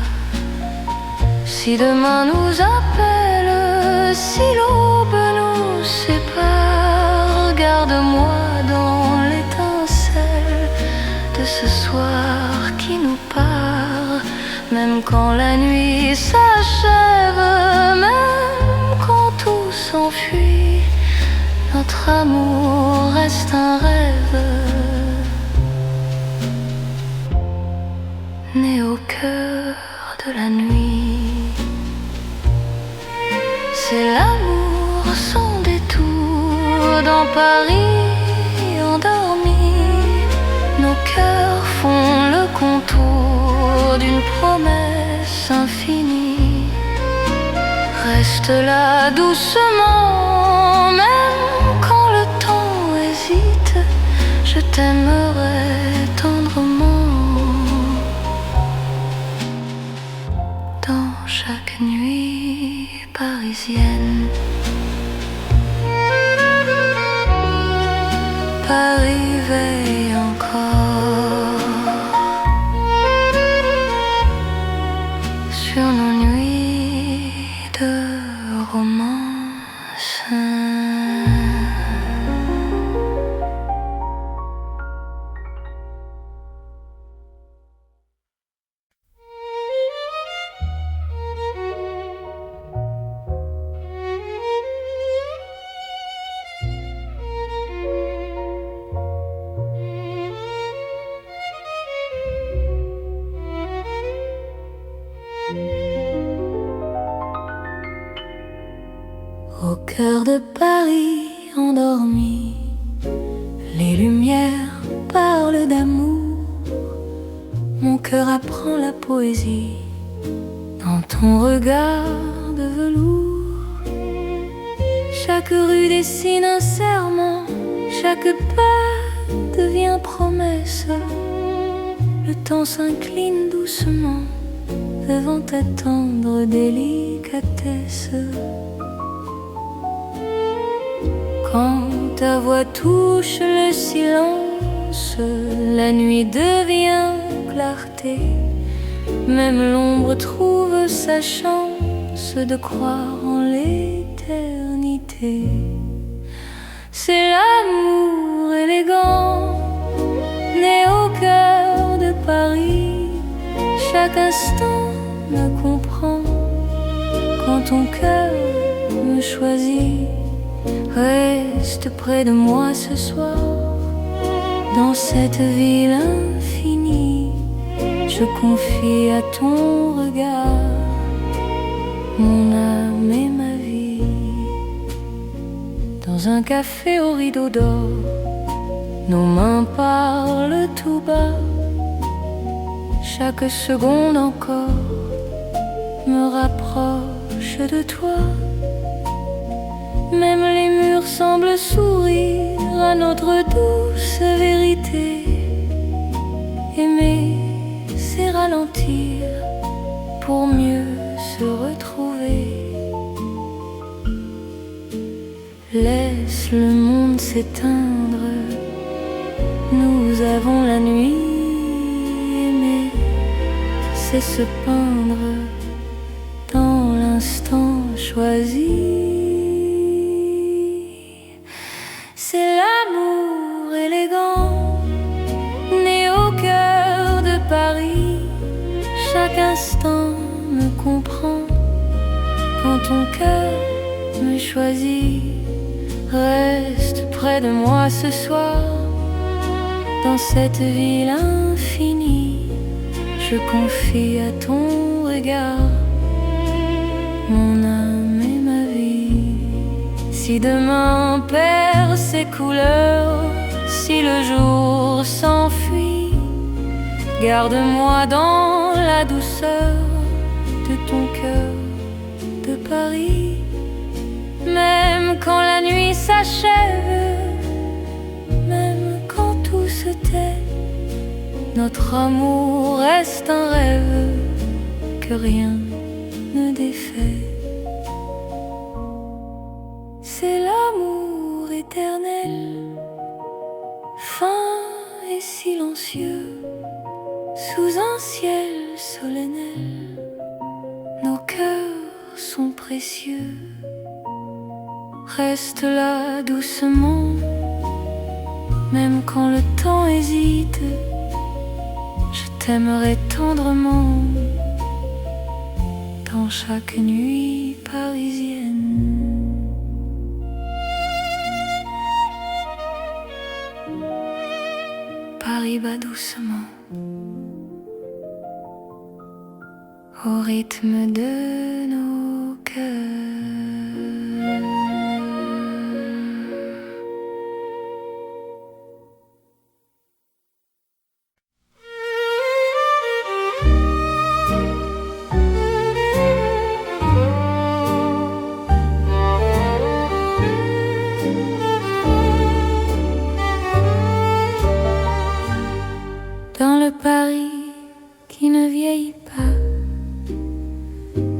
B: Si demain nous appelle, si l'aube nous sépare, garde-moi dans l'étincelle de ce soir qui nous part. Même quand la nuit s'achève, même quand tout s'enfuit, notre amour reste un rêve né au cœur de la nuit. C'est l'amour sans détour dans Paris endormi. Nos cœurs font le contour d'une promesse infinie. Reste là doucement, même quand le temps hésite. Je t'aimerai tendrement.
A: de Paris endormi, les lumières parlent d'amour, mon cœur apprend la poésie dans ton regard de velours. Chaque rue dessine un serment, chaque pas devient promesse. Le temps s'incline doucement devant ta tendre délicatesse. Quand ta voix touche le silence, la nuit devient clarté. Même l'ombre trouve sa chance de croire en l'éternité. C'est l'amour élégant, né au cœur de Paris. Chaque instant me comprend quand ton cœur me choisit. Reste près de moi ce soir, dans cette ville infinie. Je confie à ton regard mon âme et ma vie. Dans un café au rideau d'or, nos mains parlent tout bas. Chaque seconde encore me rapproche de toi. Même les murs semblent sourire à notre douce vérité. Aimer, c'est ralentir pour mieux se retrouver. Laisse le monde s'éteindre, nous avons la nuit. Aimer, c'est se peindre dans l'instant choisi. C'est l'amour élégant, né au cœur de Paris. Chaque instant me comprend quand ton cœur me choisit. Reste près de moi ce soir, dans cette ville infinie. Je confie à ton regard mon âme et ma vie. Si demain perd ses couleurs, si le jour s'enfuit, garde-moi dans la douceur de ton cœur de Paris. Même quand la nuit s'achève, même quand tout se tait, notre amour reste un rêve que rien ne défait. C'est l'amour éternel, fin et silencieux, sous un ciel solennel. Nos cœurs sont précieux. Reste là doucement, même quand le temps hésite. Je t'aimerai tendrement dans chaque nuit parisienne. Paris bat doucement au rythme de nos cœurs. Dans le Paris qui ne vieillit pas,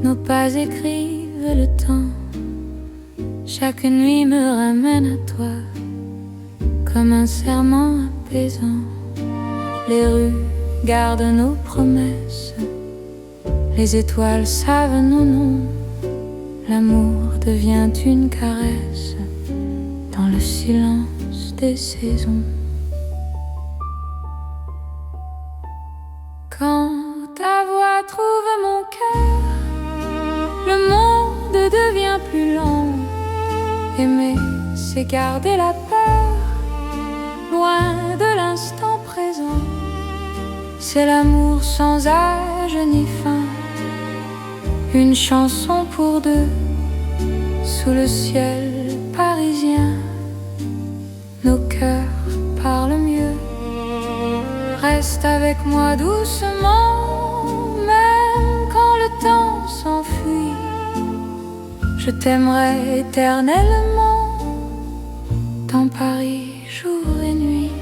A: nos pas écrivent le temps. Chaque nuit me ramène à toi, comme un serment apaisant. Les rues gardent nos promesses, les étoiles savent nos noms. L'amour devient une caresse dans le silence des saisons. Quand ta voix trouve mon cœur, le monde devient plus lent. Aimer, c'est garder la peur, loin de l'instant présent. C'est l'amour sans âge ni fin, une chanson pour deux, sous le ciel
B: Parisien, nos cœurs parlent mieux. Reste avec moi doucement, même quand le temps s'enfuit. Je t'aimerai éternellement, dans Paris, jour et nuit.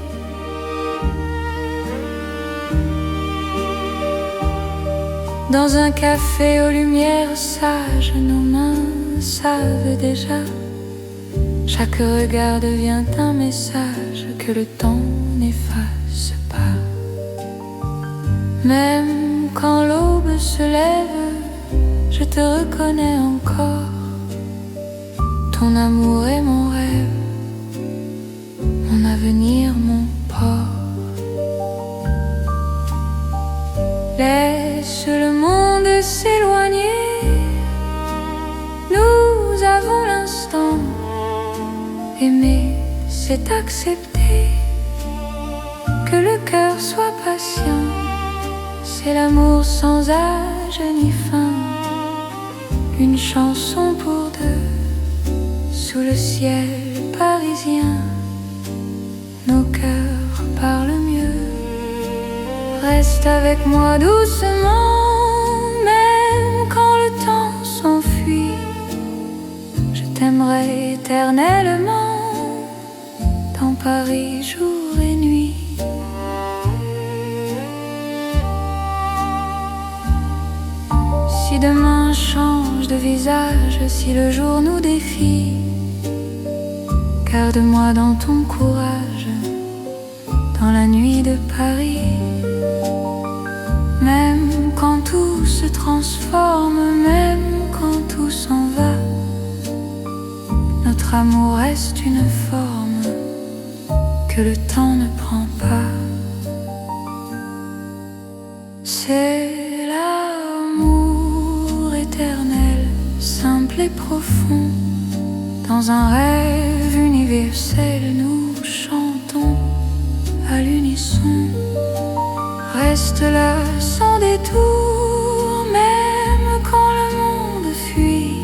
B: Dans un café aux lumières sages, nos mains savent déjà. Chaque regard devient un message que le temps n'efface pas. Même quand l'aube se lève, je te reconnais encore. Ton amour est mon rêve, mon avenir, mon port. Laisse le monde s'éloigner, nous avons l'instant. Aimer, c'est accepter que le cœur soit patient. C'est l'amour sans âge ni fin, une chanson pour deux, sous le ciel parisien. Nos cœurs parlent mieux. Reste avec moi doucement, même quand le temps s'enfuit. Je t'aimerai éternellement, dans Paris jour et nuit. Si demain change de visage, si le jour nous défie, garde-moi dans ton courage, dans la nuit de Paris. Même quand tout se transforme, même quand tout s'en va, notre amour reste une forme que le temps ne prend pas. C'est l'amour éternel, simple et profond. Dans un rêve universel, nous chantons à l'unisson. Reste là sans détour, même quand le monde fuit.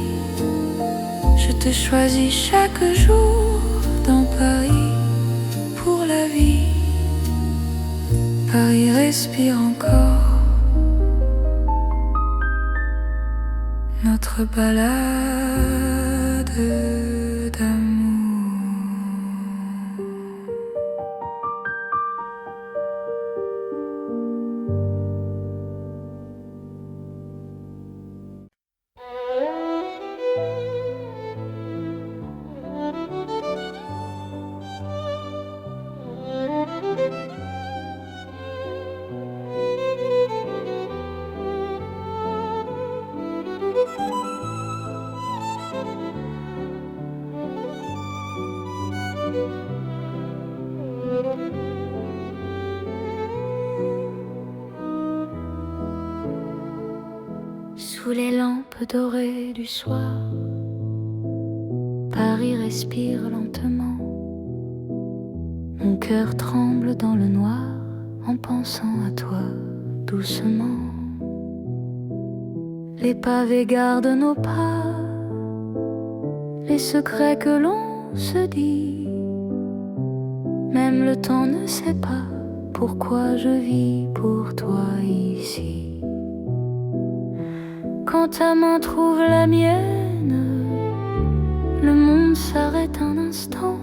B: Je te choisis chaque jour, dans Paris, pour la vie. Paris respire encore notre balade d'amour.
A: Sous les lampes dorées du soir, Paris respire lentement. Mon cœur tremble dans le noir en pensant à toi doucement. Les pavés gardent nos pas, les secrets que l'on se dit. Même le temps ne sait pas pourquoi je vis pour toi ici. Quand ta main trouve la mienne, le monde s'arrête un instant.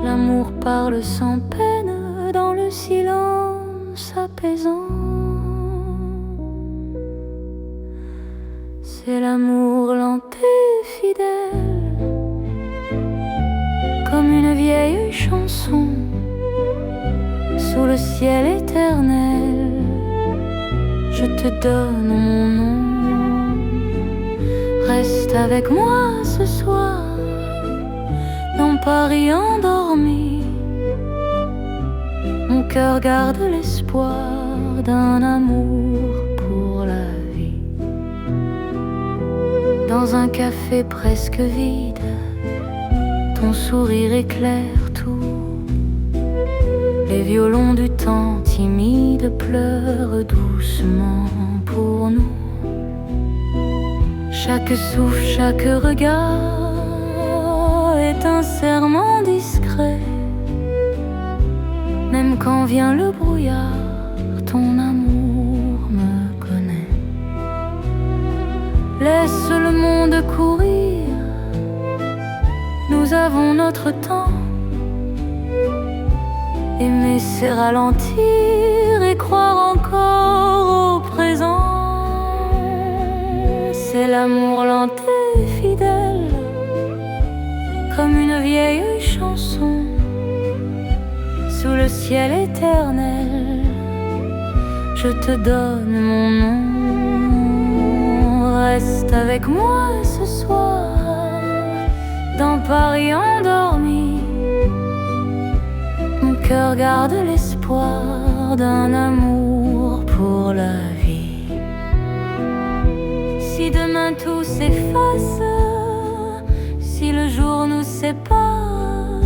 A: L'amour parle sans peine dans le silence apaisant. C'est l'amour lent et fidèle, comme une vieille chanson sous le ciel éternel. Je te donne mon nom. Reste avec moi ce soir, dans Paris endormi. Mon cœur garde l'espoir d'un amour pour la vie. Dans un café presque vide, ton sourire éclaire tout. Les violons du temps timide pleurent doucement pour nous. Chaque souffle, chaque regard
B: un serment discret. Même quand vient le brouillard, ton amour me connaît. Laisse le monde courir, nous avons notre temps. Aimer c'est ralentir et croire encore au présent. C'est l'amour lent et fidèle, comme une vieille chanson sous le ciel éternel. Je te donne mon nom. Reste avec moi ce soir dans Paris endormi. Mon cœur garde l'espoir d'un amour pour la vie. Si demain tout s'efface, si le jour nous sépare,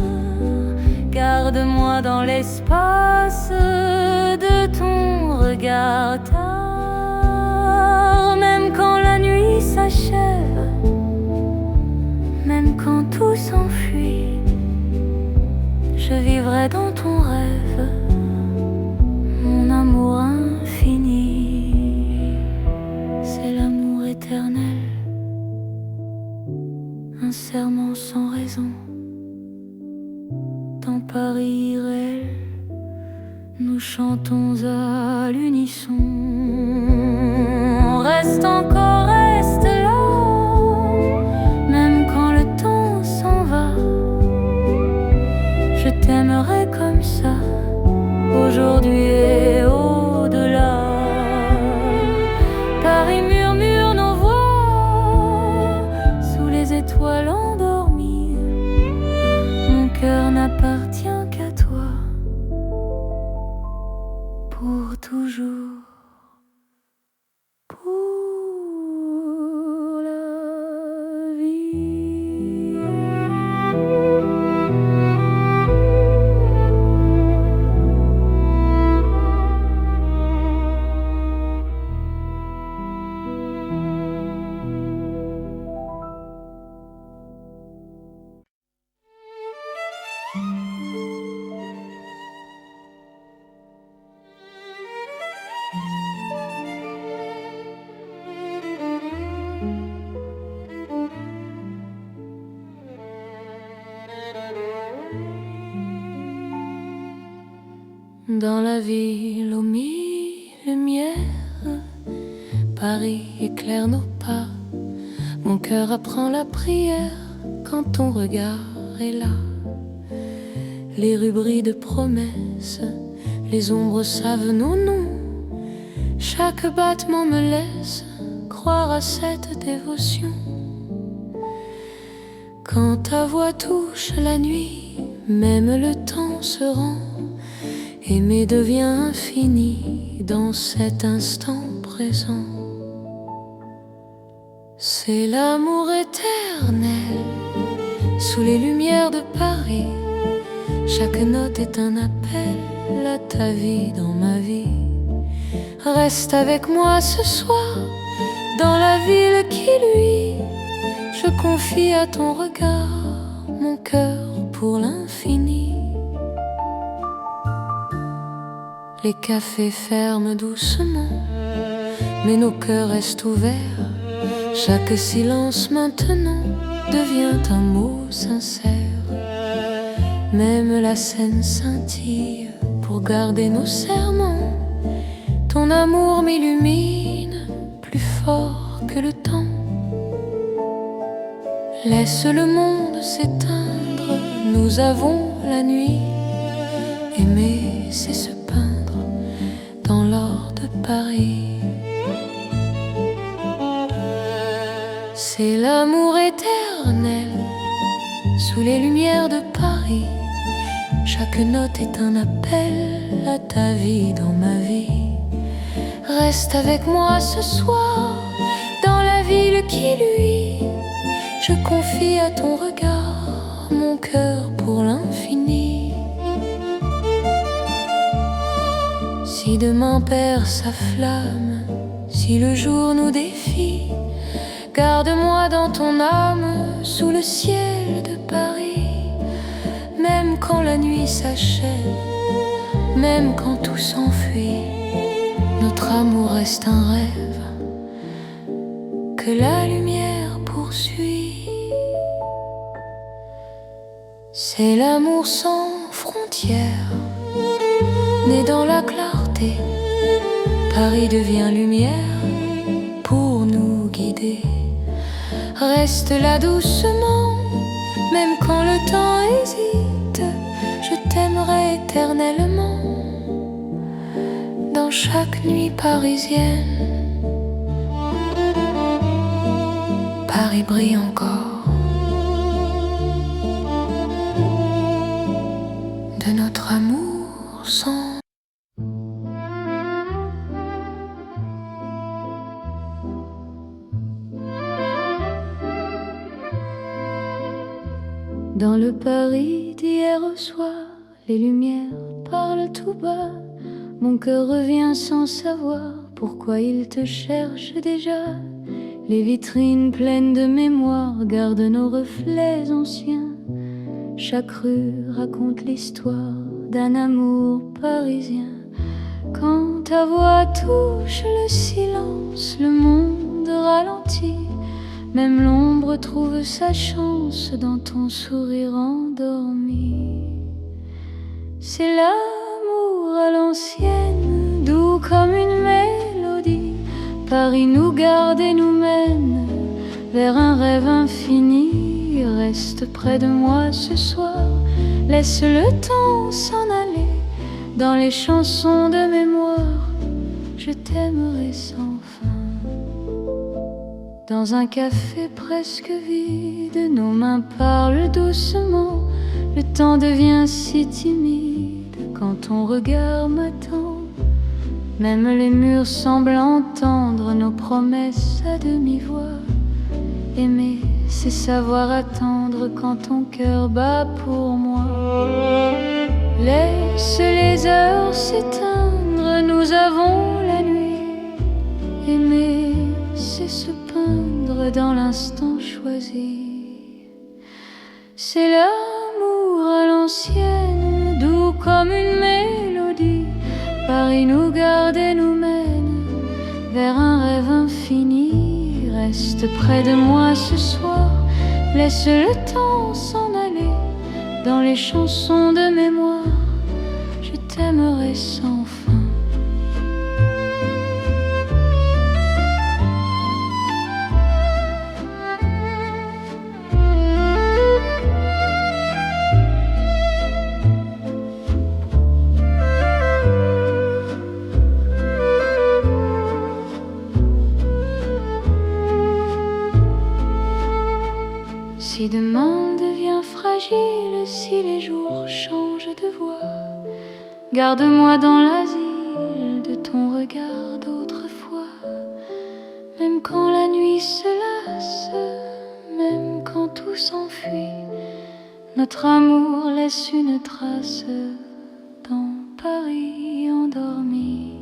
B: garde-moi dans l'espace de ton regard tard. Même quand la nuit s'achève, même quand tout s'enfuit, je vivrai dans ton rêve, mon amour infini. C'est l'amour éternel, un serment sans raison. Dans Paris réel, nous chantons à l'unisson. Reste encore, reste là, même quand le temps s'en va. Je t'aimerai comme ça, aujourd'hui et au-delà. Paris murmure nos voix sous les étoiles endormies. Mon cœur n'appartient qu'à toi, pour toujours, pour la vie. Dans la ville aux mille lumières, Paris éclaire nos pas. Mon cœur apprend la prière quand ton regard est là. Les rues brillent de promesses, les ombres savent nos noms. Chaque battement me laisse croire à cette dévotion. Quand ta voix touche la nuit, même le temps se rend. Aimer devient infini dans cet instant présent. C'est l'amour éternel sous les lumières de Paris. Chaque note est un appel à ta vie dans ma vie. Reste avec moi ce soir dans la ville qui luit. Je confie à ton regard mon cœur pour l'infini. Les cafés ferment doucement, mais nos cœurs restent ouverts. Chaque silence maintenant devient un mot sincère. Même la scène scintille pour garder nos serments. Ton amour m'illumine plus fort que le temps. Laisse le monde s'éteindre, nous avons la nuit. Aimer, c'est se peindre dans l'or de Paris. C'est l'amour éternel sous les lumières de Paris. Chaque note est un appel à ta vie dans ma vie. Reste avec moi ce soir dans la ville qui luit. Je confie à ton regard mon cœur pour l'infini. Si demain perd sa flamme, si le jour nous défie, garde-moi dans ton âme sous le ciel de Paris. quand la nuit s'achève, même quand tout s'enfuit, notre amour reste un rêve que la lumière poursuit. C'est l'amour sans frontières, né dans la clarté. Paris devient lumière pour nous guider. Reste là doucement, même quand le temps hésite. Je t'aimerai éternellement dans chaque nuit parisienne. Paris brille encore de notre amour sans.
A: Dans le Paris d'hier au soir, les lumières parlent tout bas. Mon cœur revient sans savoir pourquoi il te cherche déjà. Les vitrines pleines de mémoire gardent nos reflets anciens. Chaque rue raconte l'histoire d'un amour parisien. Quand ta voix touche le silence, le monde ralentit. Même l'ombre trouve sa chance dans ton sourire endormi. C'est l'amour à l'ancienne, doux comme une mélodie. Paris nous garde et nous mène vers un rêve infini. Reste près de moi ce soir, laisse le temps s'en aller. Dans les chansons de mémoire, je t'aimerai sans fin. Dans un café presque vide, nos mains parlent doucement. Le temps devient si timide quand ton regard m'attend. Même les murs semblent entendre nos promesses à demi-voix. Aimer, c'est savoir attendre quand ton cœur bat pour moi. Laisse les heures s'éteindre, nous avons la nuit. Aimer, c'est se peindre dans l'instant choisi. C'est l'amour à l'ancienne, doux comme une mélodie. Paris nous garde et nous mène vers un rêve infini. Reste près de moi ce soir, laisse le temps s'en aller. Dans les chansons de mémoire, je t'aimerai sans fin. Si demain devient fragile, si les jours changent de voix, garde-moi dans l'asile de ton regard d'autrefois. Même quand la nuit se lasse, même quand tout s'enfuit, notre amour laisse une trace dans Paris endormi.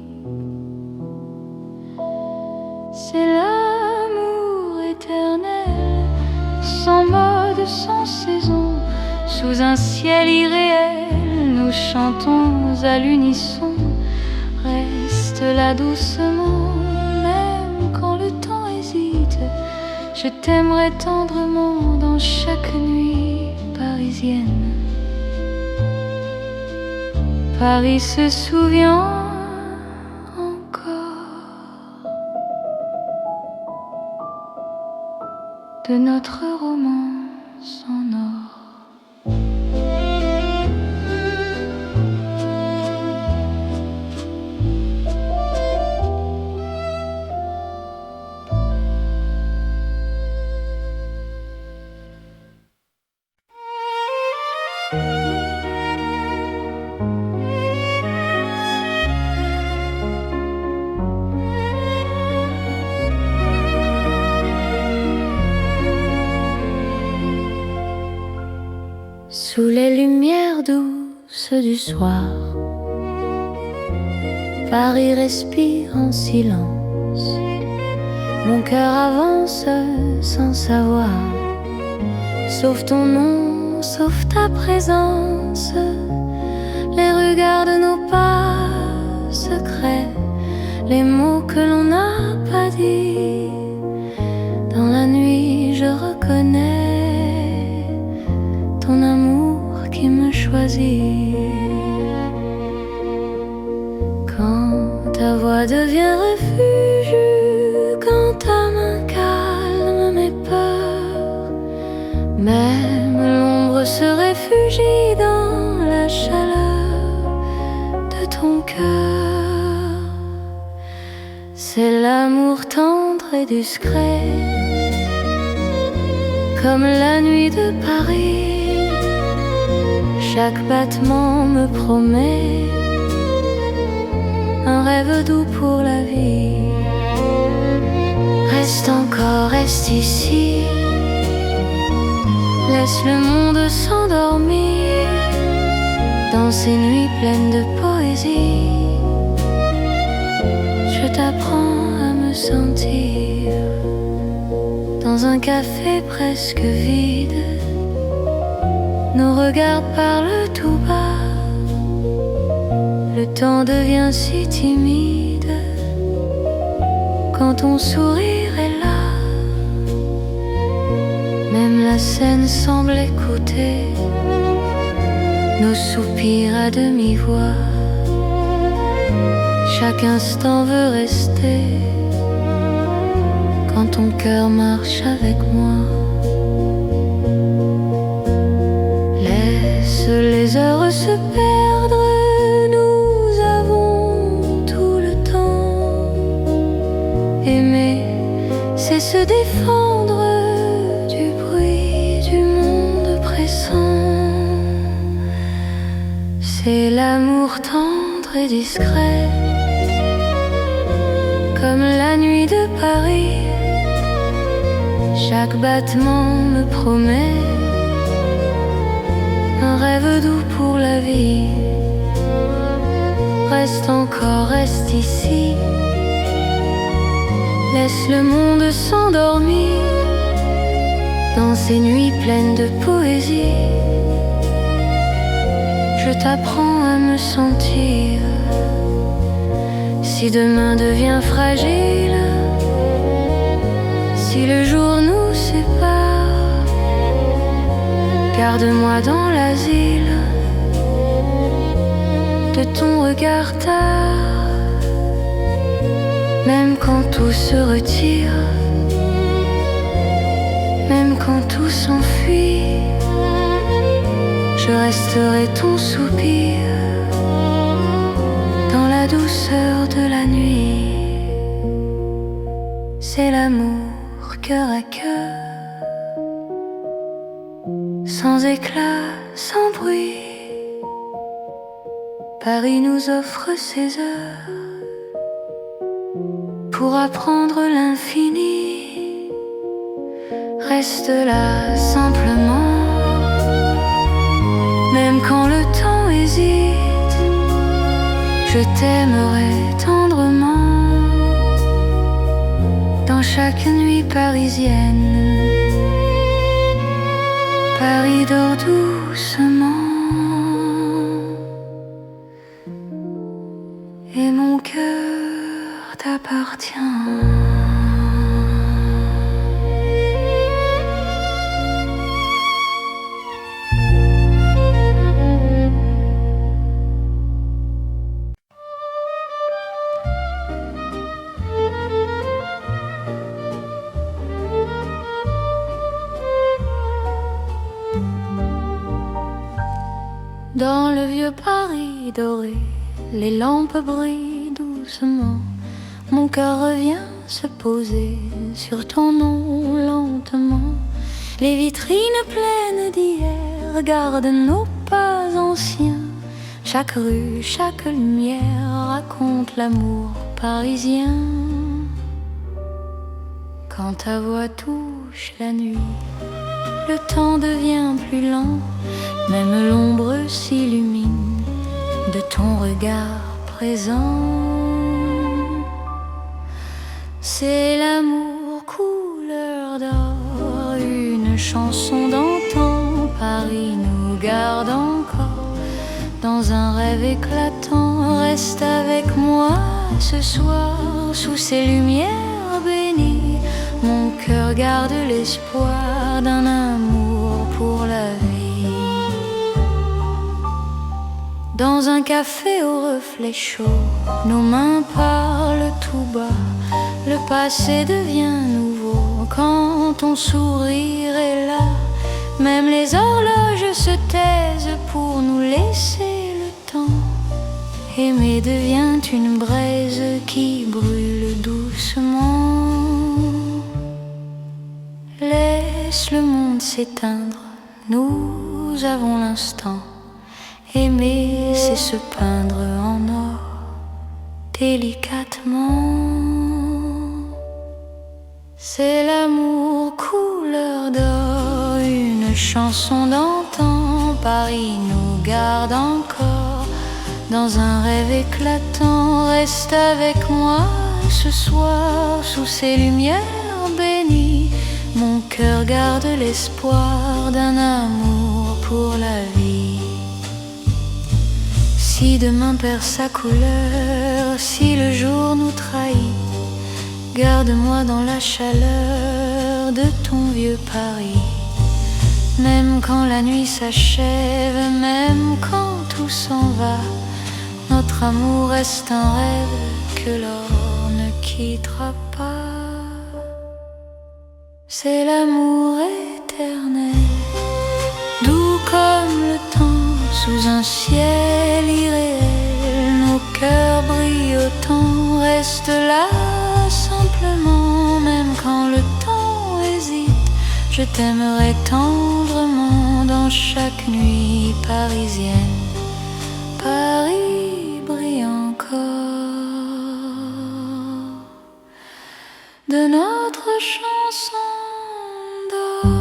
A: C'est l'amour éternel, sans mode, sans saison, sous un ciel irréel, nous chantons à l'unisson. Reste là doucement, même quand le temps hésite. Je t'aimerai tendrement dans chaque nuit parisienne. Paris se souvient encore de notre romance en or. Sous les lumières douces du soir, Paris respire en silence. Mon cœur avance sans savoir, sauf ton nom, sauf ta présence.
B: silence, les regards de nos pas secrets, les mots que l'on n'a pas dit. Dans la nuit, je reconnais ton amour qui me choisit. Quand ta voix devient refuge, quand ta main calme mes peurs, même l'ombre se réfugie dans la chaleur de ton cœur. C'est l'amour tendre et discret, comme la nuit de Paris. Chaque battement me promet un rêve doux pour la vie. Reste encore, reste ici, laisse le monde s'endormir dans ces nuits pleines de poésie. Je t'apprends à me sentir dans un café presque vide. Nos regards parlent tout bas, le temps devient si timide quand ton sourire est là. Même la scène semble écouter nos soupirs à demi-voix. Chaque instant veut rester quand ton cœur marche avec moi. Laisse les heures se perdre, nous avons tout le temps. Aimer, c'est se défendre du bruit du monde pressant. C'est l'amour tendre et discret, comme la nuit de Paris. Chaque battement me promet un rêve doux pour la vie. Reste encore, reste ici, laisse le monde s'endormir dans ces nuits pleines de poésie. Je t'apprends à me sentir. Si demain devient fragile, si le jour nous sépare, garde-moi dans l'asile de ton regard tard. Même quand tout se retire, même quand tout s'enfuit, je resterai ton soupir dans la douceur de la nuit. C'est l'amour cœur à cœur, sans éclat, sans bruit. Paris nous offre ses heures pour apprendre l'infini. Reste là simplement, même quand le temps hésite, je t'aimerai tendrement dans chaque nuit parisienne. Paris dort doucement et mon cœur t'appartient. Dans le vieux Paris doré, les lampes brillent doucement. Mon cœur revient se poser sur ton nom lentement. Les vitrines pleines d'hier gardent nos pas anciens. Chaque rue, chaque lumière raconte l'amour parisien. Quand ta voix touche la nuit, le temps devient plus lent. Même l'ombre s'illumine de ton regard présent. C'est l'amour couleur d'or, une chanson d'antan. Paris nous garde encore
A: dans un rêve éclatant. Reste avec moi ce soir sous ces lumières bénies. Mon cœur garde l'espoir d'un amour pour la vie. Dans un café au reflet chaud, nos mains parlent tout bas. Le passé devient nouveau quand ton sourire est là. Même les horloges se taisent pour nous laisser le temps. Aimer devient une braise qui brûle doucement. Laisse le monde s'éteindre, nous avons l'instant. Aimer, c'est se peindre en or, délicatement. C'est l'amour couleur d'or, une chanson d'antan. Paris nous garde encore dans un rêve éclatant. Reste avec moi ce soir sous ces lumières bénies. Mon cœur garde l'espoir d'un amour pour la vie. Si demain perd sa couleur, si le jour nous trahit, garde-moi dans la chaleur de ton vieux Paris. Même quand la nuit s'achève, même quand tout s'en va, notre amour reste un rêve que l'or ne quittera pas. C'est l'amour éternel, doux comme le temps, sous un ciel irréel. Nos cœurs brillent autant, reste là simplement. Même quand le temps hésite, je t'aimerai tendrement. Dans chaque nuit parisienne, Paris brille encore de notre chanson d'or.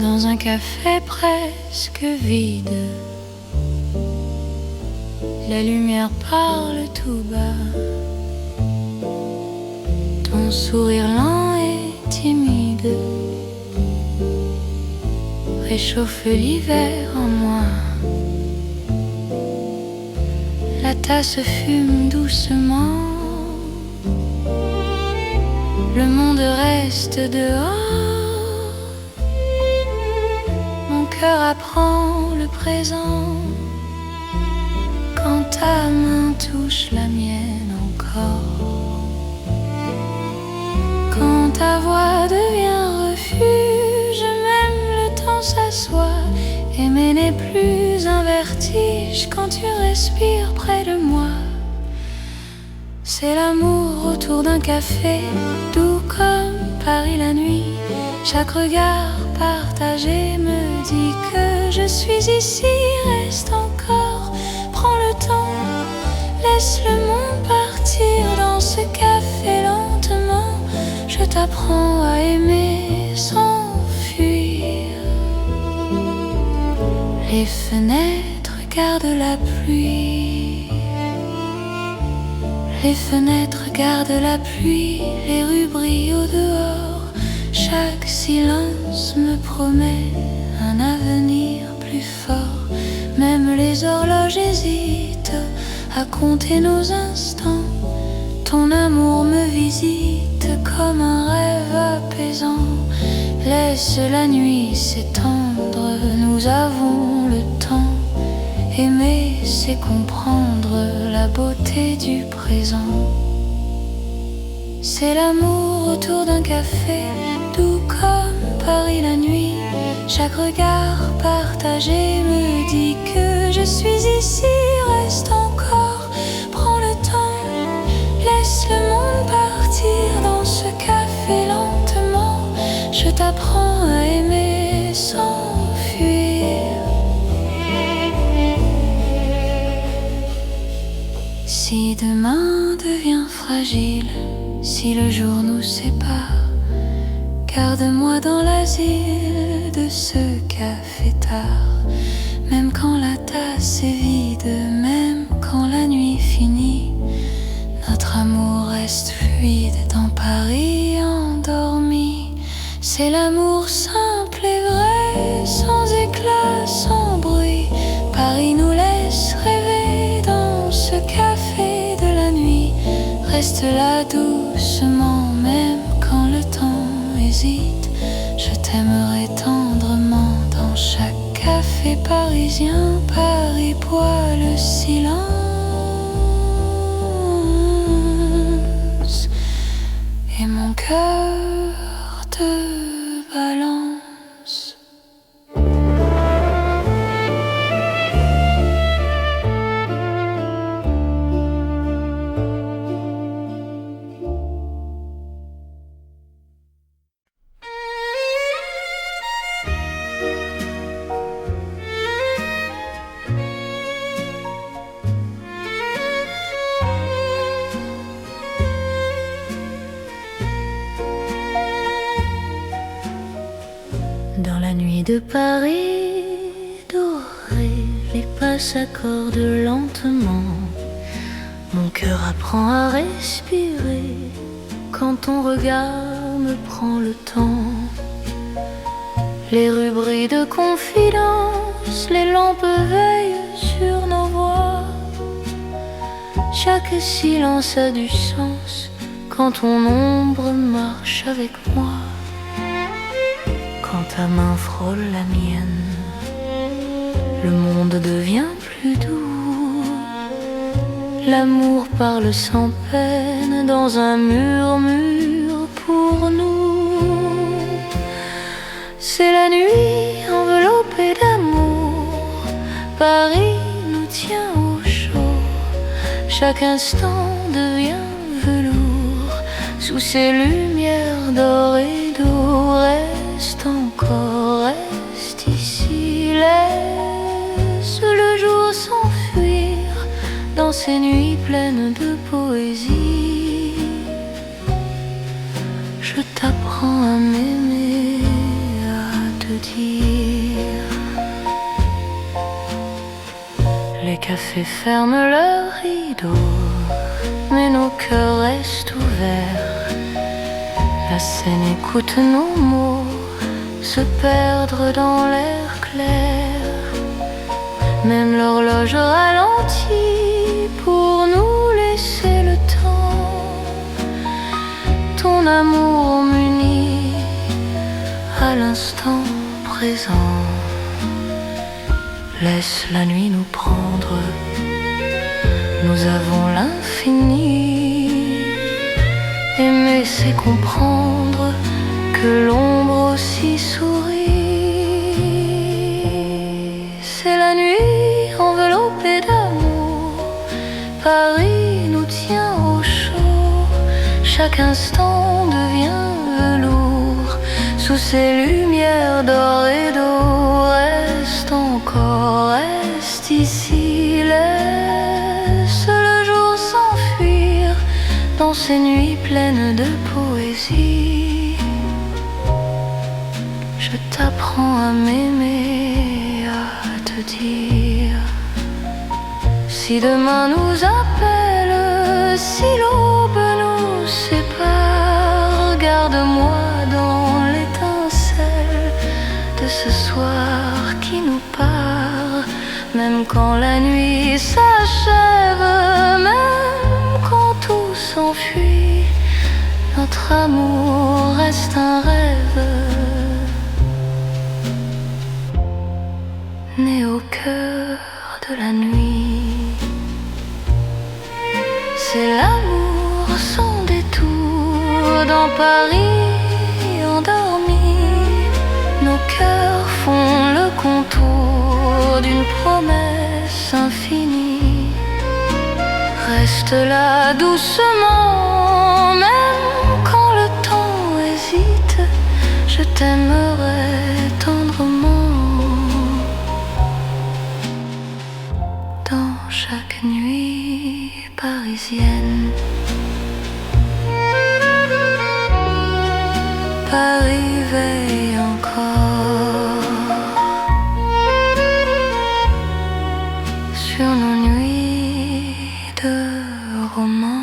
A: Dans un café presque vide, la lumière parle tout bas. Ton sourire lent et timide réchauffe l'hiver en moi. La tasse fume doucement, le monde reste dehors. Mon cœur apprend le présent quand ta main touche la mienne encore. Quand ta voix devient refuge, même le temps s'assoit. Aimer n'est plus un vertige quand tu respires près de moi. C'est l'amour autour d'un café, doux comme Paris la nuit. Chaque regard partagé me dit que je suis ici. Reste encore, prends le temps, laisse le monde partir dans ce café lentement. Je t'apprends à aimer sans fuir. Les fenêtres gardent la pluie. Les fenêtres gardent la pluie. Les rues brillent au dehors. Chaque silence me promet un avenir plus fort. Même les horloges hésitent à compter nos instants. Ton amour me visite comme un rêve apaisant. Laisse la nuit s'étendre, nous avons le temps. Aimer, c'est comprendre la beauté du présent. C'est l'amour autour d'un café, doux comme Paris la nuit. Chaque regard partagé me dit que je suis ici. Reste encore, prends le temps, laisse le monde partir dans ce café je t'apprends à aimer sans fuir. Si demain devient fragile, si le jour nous sépare, garde-moi dans l'asile de ce café tard. Même quand la tasse est vide, même quand la nuit finit, notre amour reste fluide dans Paris endormi. C'est l'amour simple et vrai, sans éclat, sans bruit. Paris nous laisse rêver dans ce café de la nuit. Reste là doucement, même quand le temps hésite. Je t'aimerai tendrement dans chaque café parisien. Paris boit le silence et mon cœur te balance.
B: Dans la nuit de Paris dorée, les pas s'accordent lentement. Mon cœur apprend à respirer quand ton regard me prend le temps. Les rues brillent de confidence, les lampes veillent sur nos voix. Chaque silence a du sens quand ton ombre marche avec moi. Quand ta main frôle la mienne, le monde devient plus doux. L'amour parle sans peine dans un murmure pour nous. C'est la nuit enveloppée d'amour, Paris nous tient au chaud. Chaque instant devient velours sous ces lumières d'or et d'eau. Reste encore, reste ici, laisse le jour s'enfuir dans ces nuits pleines de poésie. Je t'apprends à m'aimer, à te dire. Les cafés ferment leurs rideaux, mais nos cœurs restent ouverts. La scène écoute nos mots se perdre dans l'air clair. Même l'horloge ralentit pour nous laisser le temps. Ton amour m'unit à l'instant présent. Laisse la nuit nous prendre, nous avons l'infini. Aimer c'est comprendre que l'ombre aussi sourit. C'est la nuit enveloppée d'amour, Paris nous tient au chaud. Chaque instant devient velours sous ces lumières d'or et d'eau. Reste encore, reste ici, laisse le jour s'enfuir dans ces nuits pleines de poésie. Je t'apprends à m'aimer, à te dire. Si demain nous appelle, si l'aube nous sépare, garde-moi dans l'étincelle de ce soir qui nous part. Même quand la nuit s'achève, même quand tout s'enfuit, notre amour reste un rêve né au cœur de la nuit. C'est l'amour sans détour dans Paris endormi. Nos cœurs font le contour d'une promesse infinie. Reste là doucement, même quand le temps hésite. Je t'aimerai tendrement dans chaque nuit parisienne. Paris veille encore sur nos nuits de romance.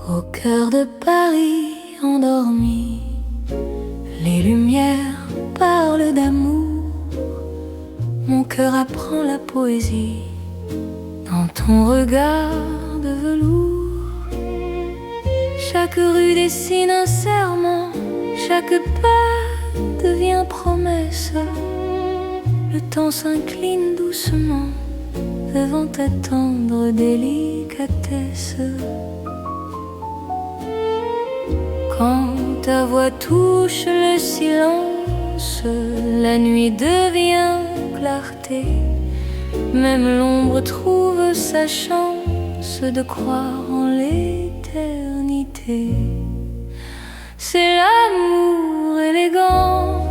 A: Au cœur de Paris endormi, les lumières parlent d'amour. Mon cœur apprend la poésie dans ton regard de velours. Chaque rue dessine un serment, chaque pas devient promesse. Le temps s'incline doucement devant ta tendre délicatesse. Quand ta voix touche le silence, la nuit devient clarté. Même l'ombre trouve sa chance de croire en l'éternité. C'est l'amour élégant,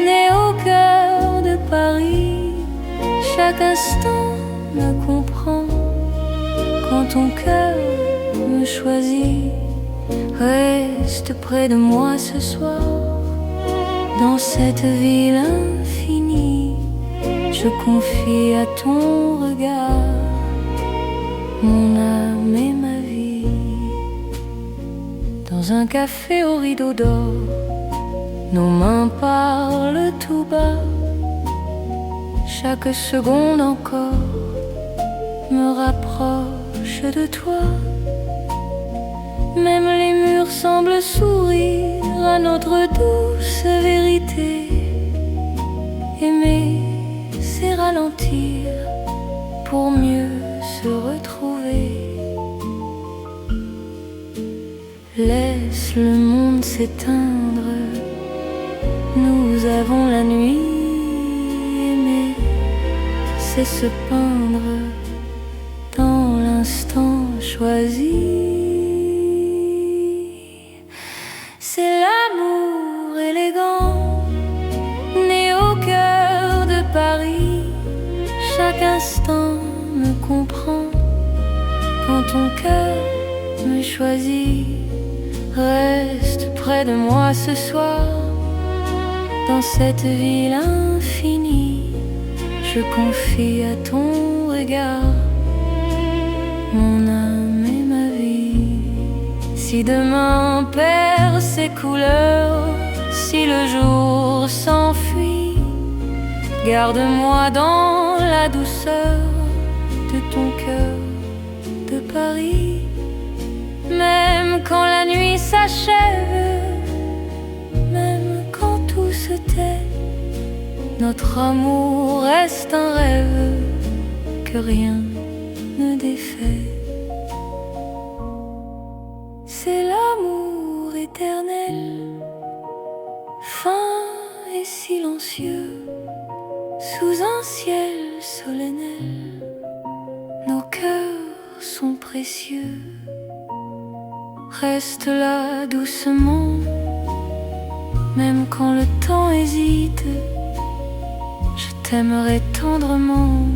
A: né au cœur de Paris. Chaque instant me comprend quand ton cœur me choisit. Reste près de moi ce soir, dans cette ville infinie. Je confie à ton regard mon âme et ma vie. Dans un café au rideau d'or, nos mains parlent tout bas. Chaque seconde encore me rapproche de toi. Même les murs semblent sourire à notre douce vérité. Aimer, c'est ralentir pour mieux se retrouver. Laisse le monde s'éteindre, nous avons la nuit. Aimer, c'est se peindre dans l'instant choisi. C'est l'amour élégant, né au cœur de Paris. Chaque instant me comprend quand ton cœur me choisit. Reste près de moi ce soir, dans cette ville infinie. Je confie à ton regard mon âme et ma vie. Si demain perd ses couleurs, si le jour s'enfuit, garde-moi dans la douceur de ton cœur de Paris. Même quand la nuit s'achève, même quand tout se tait, notre amour reste un rêve que rien ne défait. C'est l'amour éternel, fin et silencieux, sous un ciel solennel. Nos cœurs sont précieux. Reste là doucement, même quand le temps hésite. Je t'aimerai tendrement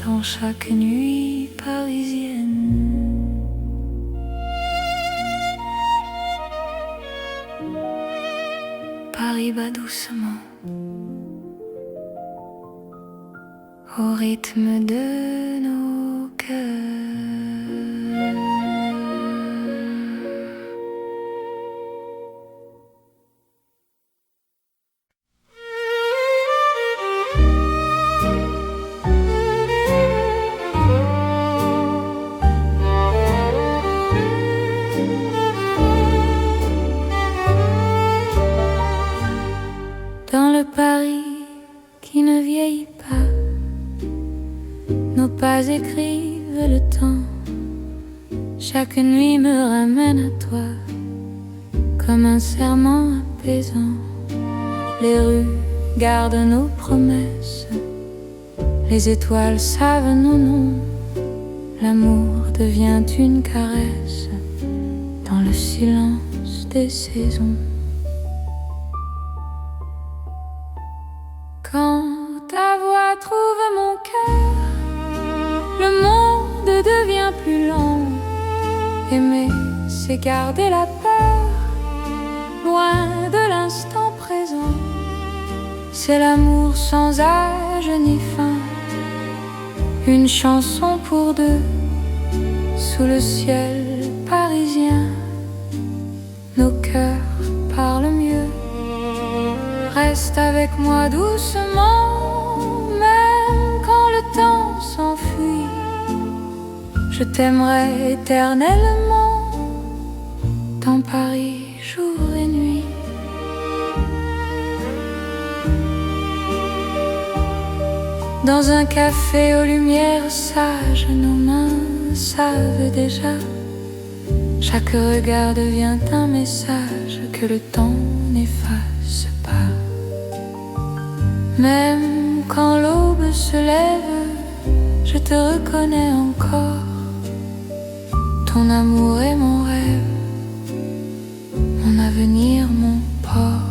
A: dans chaque nuit parisienne. Paris bat doucement au rythme de nos cœurs. pas écrivent le temps. Chaque nuit me ramène à toi, comme un serment apaisant. Les rues gardent nos promesses, les étoiles savent nos noms. L'amour devient une caresse dans le silence des saisons. Quand ta voix trouve mon cœur, le monde devient plus long. Aimer, c'est garder la peur, loin de l'instant présent. C'est l'amour sans âge ni fin, une chanson pour deux, sous le ciel parisien. Nos cœurs parlent mieux. Reste avec moi doucement, même quand le temps s'enfuit. Je t'aimerai éternellement, dans Paris, jour et nuit. Dans un café aux lumières sages, nos mains savent déjà. Chaque regard devient un message que le temps n'efface pas. Même quand l'aube se lève, je te reconnais encore. Ton amour est mon rêve, mon avenir, mon port.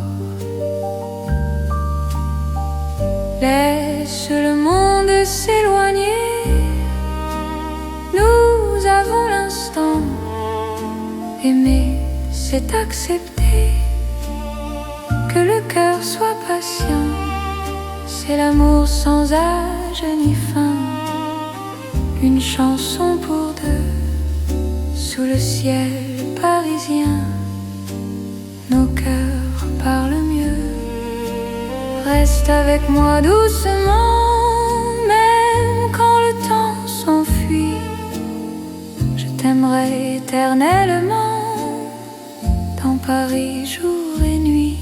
A: Laisse le monde s'éloigner, nous avons l'instant. Aimer, c'est accepter que le cœur soit patient. C'est l'amour sans âge ni fin, une chanson pour deux, sous le ciel parisien. Nos cœurs parlent mieux. Reste avec moi doucement, même quand le temps s'enfuit. Je t'aimerai éternellement, dans Paris jour et nuit.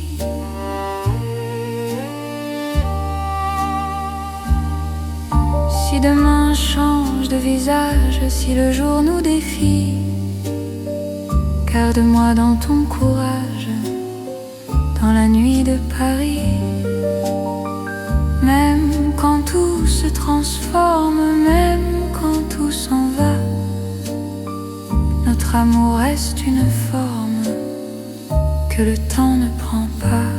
A: Si demain change de visage, si le jour nous défie, garde-moi dans ton courage, dans la nuit de Paris. Même quand tout se transforme, même quand tout s'en va, notre amour reste une forme que le temps ne prend pas.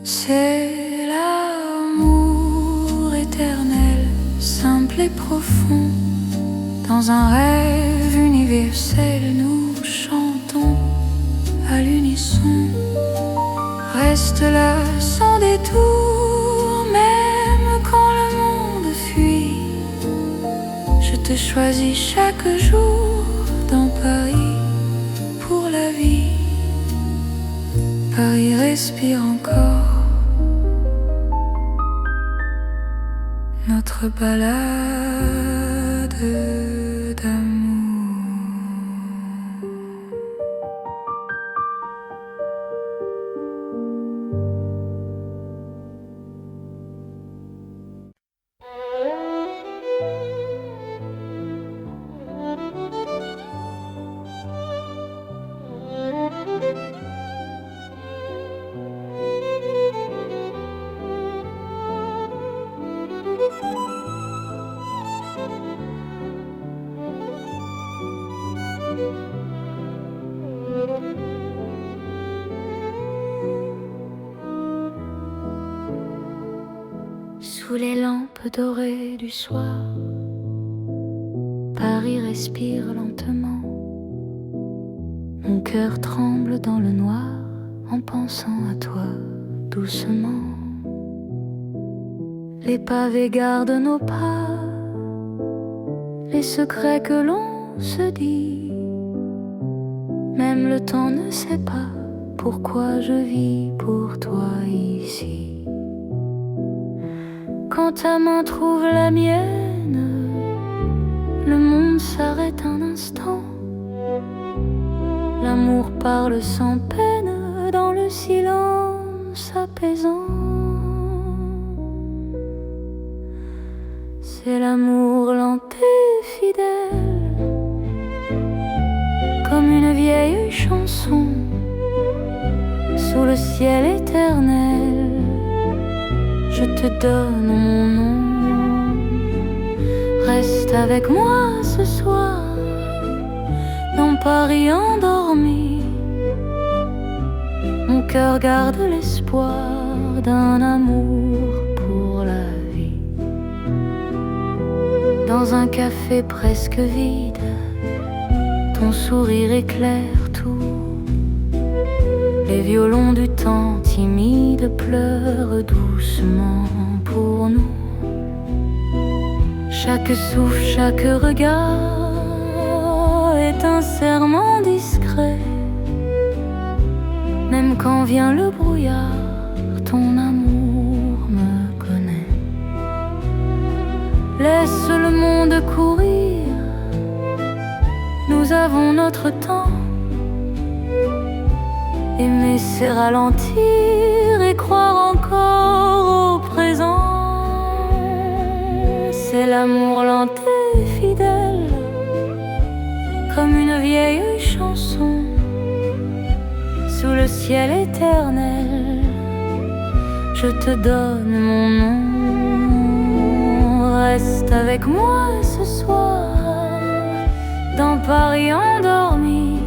A: C'est l'amour éternel, simple et profond. Dans un rêve universel, nous chantons à l'unisson. Reste là sans détour, même quand le monde fuit. Je te choisis chaque jour dans Paris pour la vie. Paris respire encore notre balade d'amour.
B: Sous les lampes dorées du soir, Paris respire lentement. Mon cœur tremble dans le noir en pensant à toi doucement. Les pavés gardent nos pas, les secrets que l'on se dit. Même le temps ne sait pas pourquoi je vis pour toi ici. Quand ta main trouve la mienne, le monde s'arrête un instant. L'amour parle sans peine dans le silence apaisant. C'est l'amour lent et fidèle, comme une vieille chanson sous le ciel éternel. Je te donne mon nom. Reste avec moi ce soir dans Paris endormi. Mon cœur garde l'espoir d'un amour pour la vie. Dans un café presque vide, ton sourire éclaire tout. Les violons du temps timide pleurent doucement pour nous. Chaque souffle, chaque regard est un serment discret. Même quand vient le brouillard, ton amour me connaît. Laisse le monde courir, nous avons notre temps. Aimer c'est ralentir et croire encore au présent. C'est l'amour lent et fidèle, comme une vieille chanson sous le ciel éternel. Je te donne mon nom. Reste avec moi ce soir dans Paris endormi.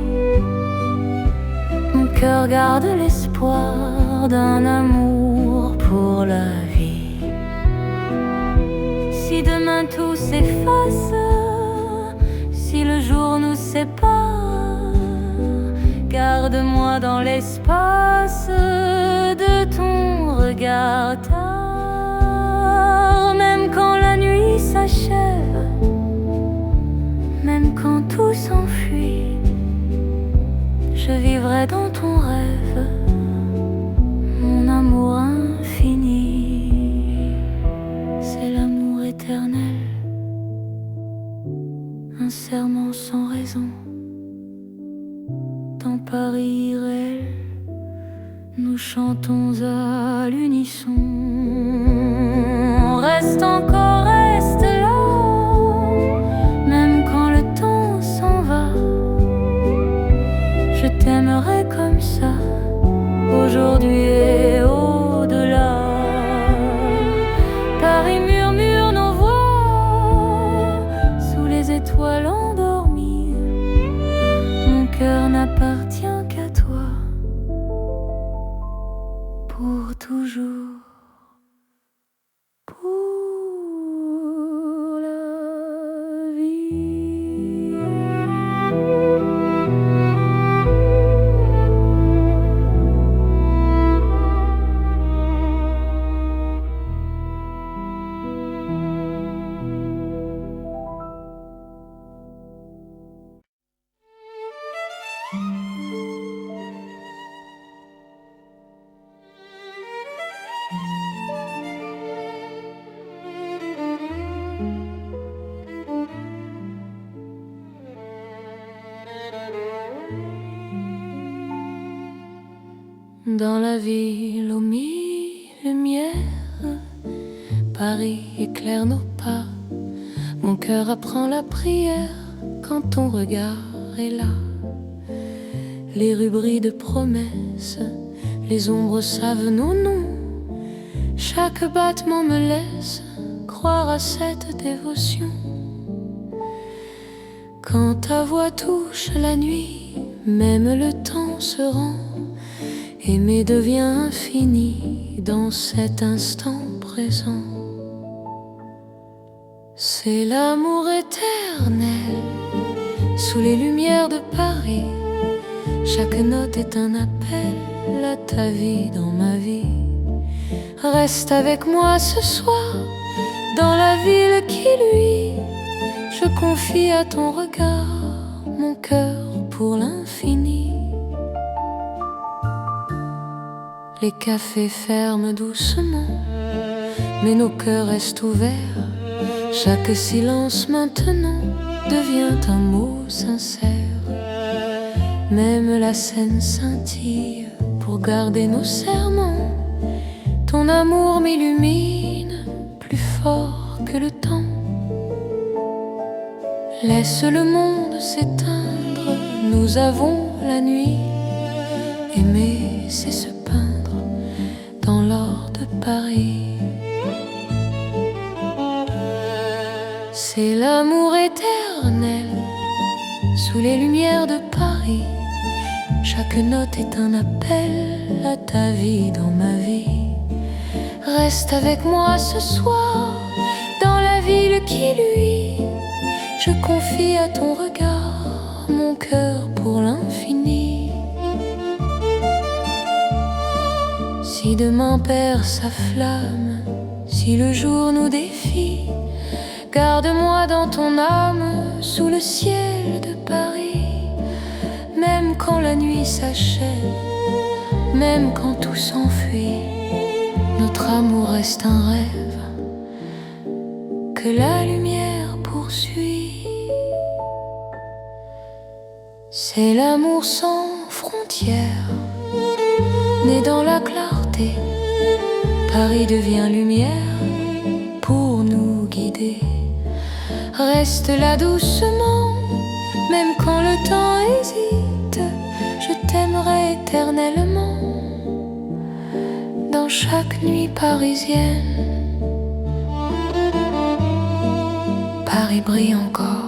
B: Mon cœur garde l'espoir d'un amour pour la vie. Si demain tout s'efface, si le jour nous sépare, garde-moi dans l'espace de ton regard tard. Même quand la nuit s'achève, même quand tout s'enfuit, je vivrai dans ton rêve, mon amour infini. C'est l'amour éternel, un serment sans raison. Dans Paris irréel, nous chantons à l'unisson. Reste encore, reste là, même quand le temps s'en va. Je t'aimerai comme ça, aujourd'hui et au-delà. Paris murmure nos voix sous les étoiles endormies. Mon cœur n'appartient qu'à toi pour toujours. Pour la vie. Dans la ville aux mille lumières, Paris éclaire nos pas. Mon cœur apprend la prière quand ton regard est là. Les rues brillent de promesses, les ombres savent nos noms. Chaque battement me laisse croire à cette dévotion. Quand ta voix touche la nuit, même le temps se rend. Aimer devient infini dans cet instant présent. C'est l'amour éternel sous les lumières de Paris. Chaque note est un appel à ta vie dans ma vie. Reste avec moi ce soir dans la ville qui luit. Je confie à ton regard mon cœur pour l'infini. Les cafés ferment doucement, mais nos cœurs restent ouverts. Chaque silence maintenant devient un mot sincère. Même la scène scintille pour garder nos serments. Ton amour m'illumine plus fort que le temps.
A: Laisse le monde s'éteindre, nous avons la nuit. Aimer, c'est se peindre dans l'or de Paris. C'est l'amour éternel sous les lumières de Paris. Chaque note est un appel à ta vie dans ma vie. Reste avec moi ce soir dans la ville qui luit. Je confie à ton regard mon cœur pour l'infini. Si demain perd sa flamme, si le jour nous défie, garde-moi dans ton âme sous le ciel de Paris. Même quand la nuit s'achève, même quand tout s'enfuit, notre amour reste un rêve que la lumière poursuit. C'est l'amour sans frontières, né dans la clarté. Paris devient lumière pour nous guider. Reste là doucement, même quand le temps hésite. Je t'aimerai éternellement dans chaque nuit parisienne. Paris brille encore.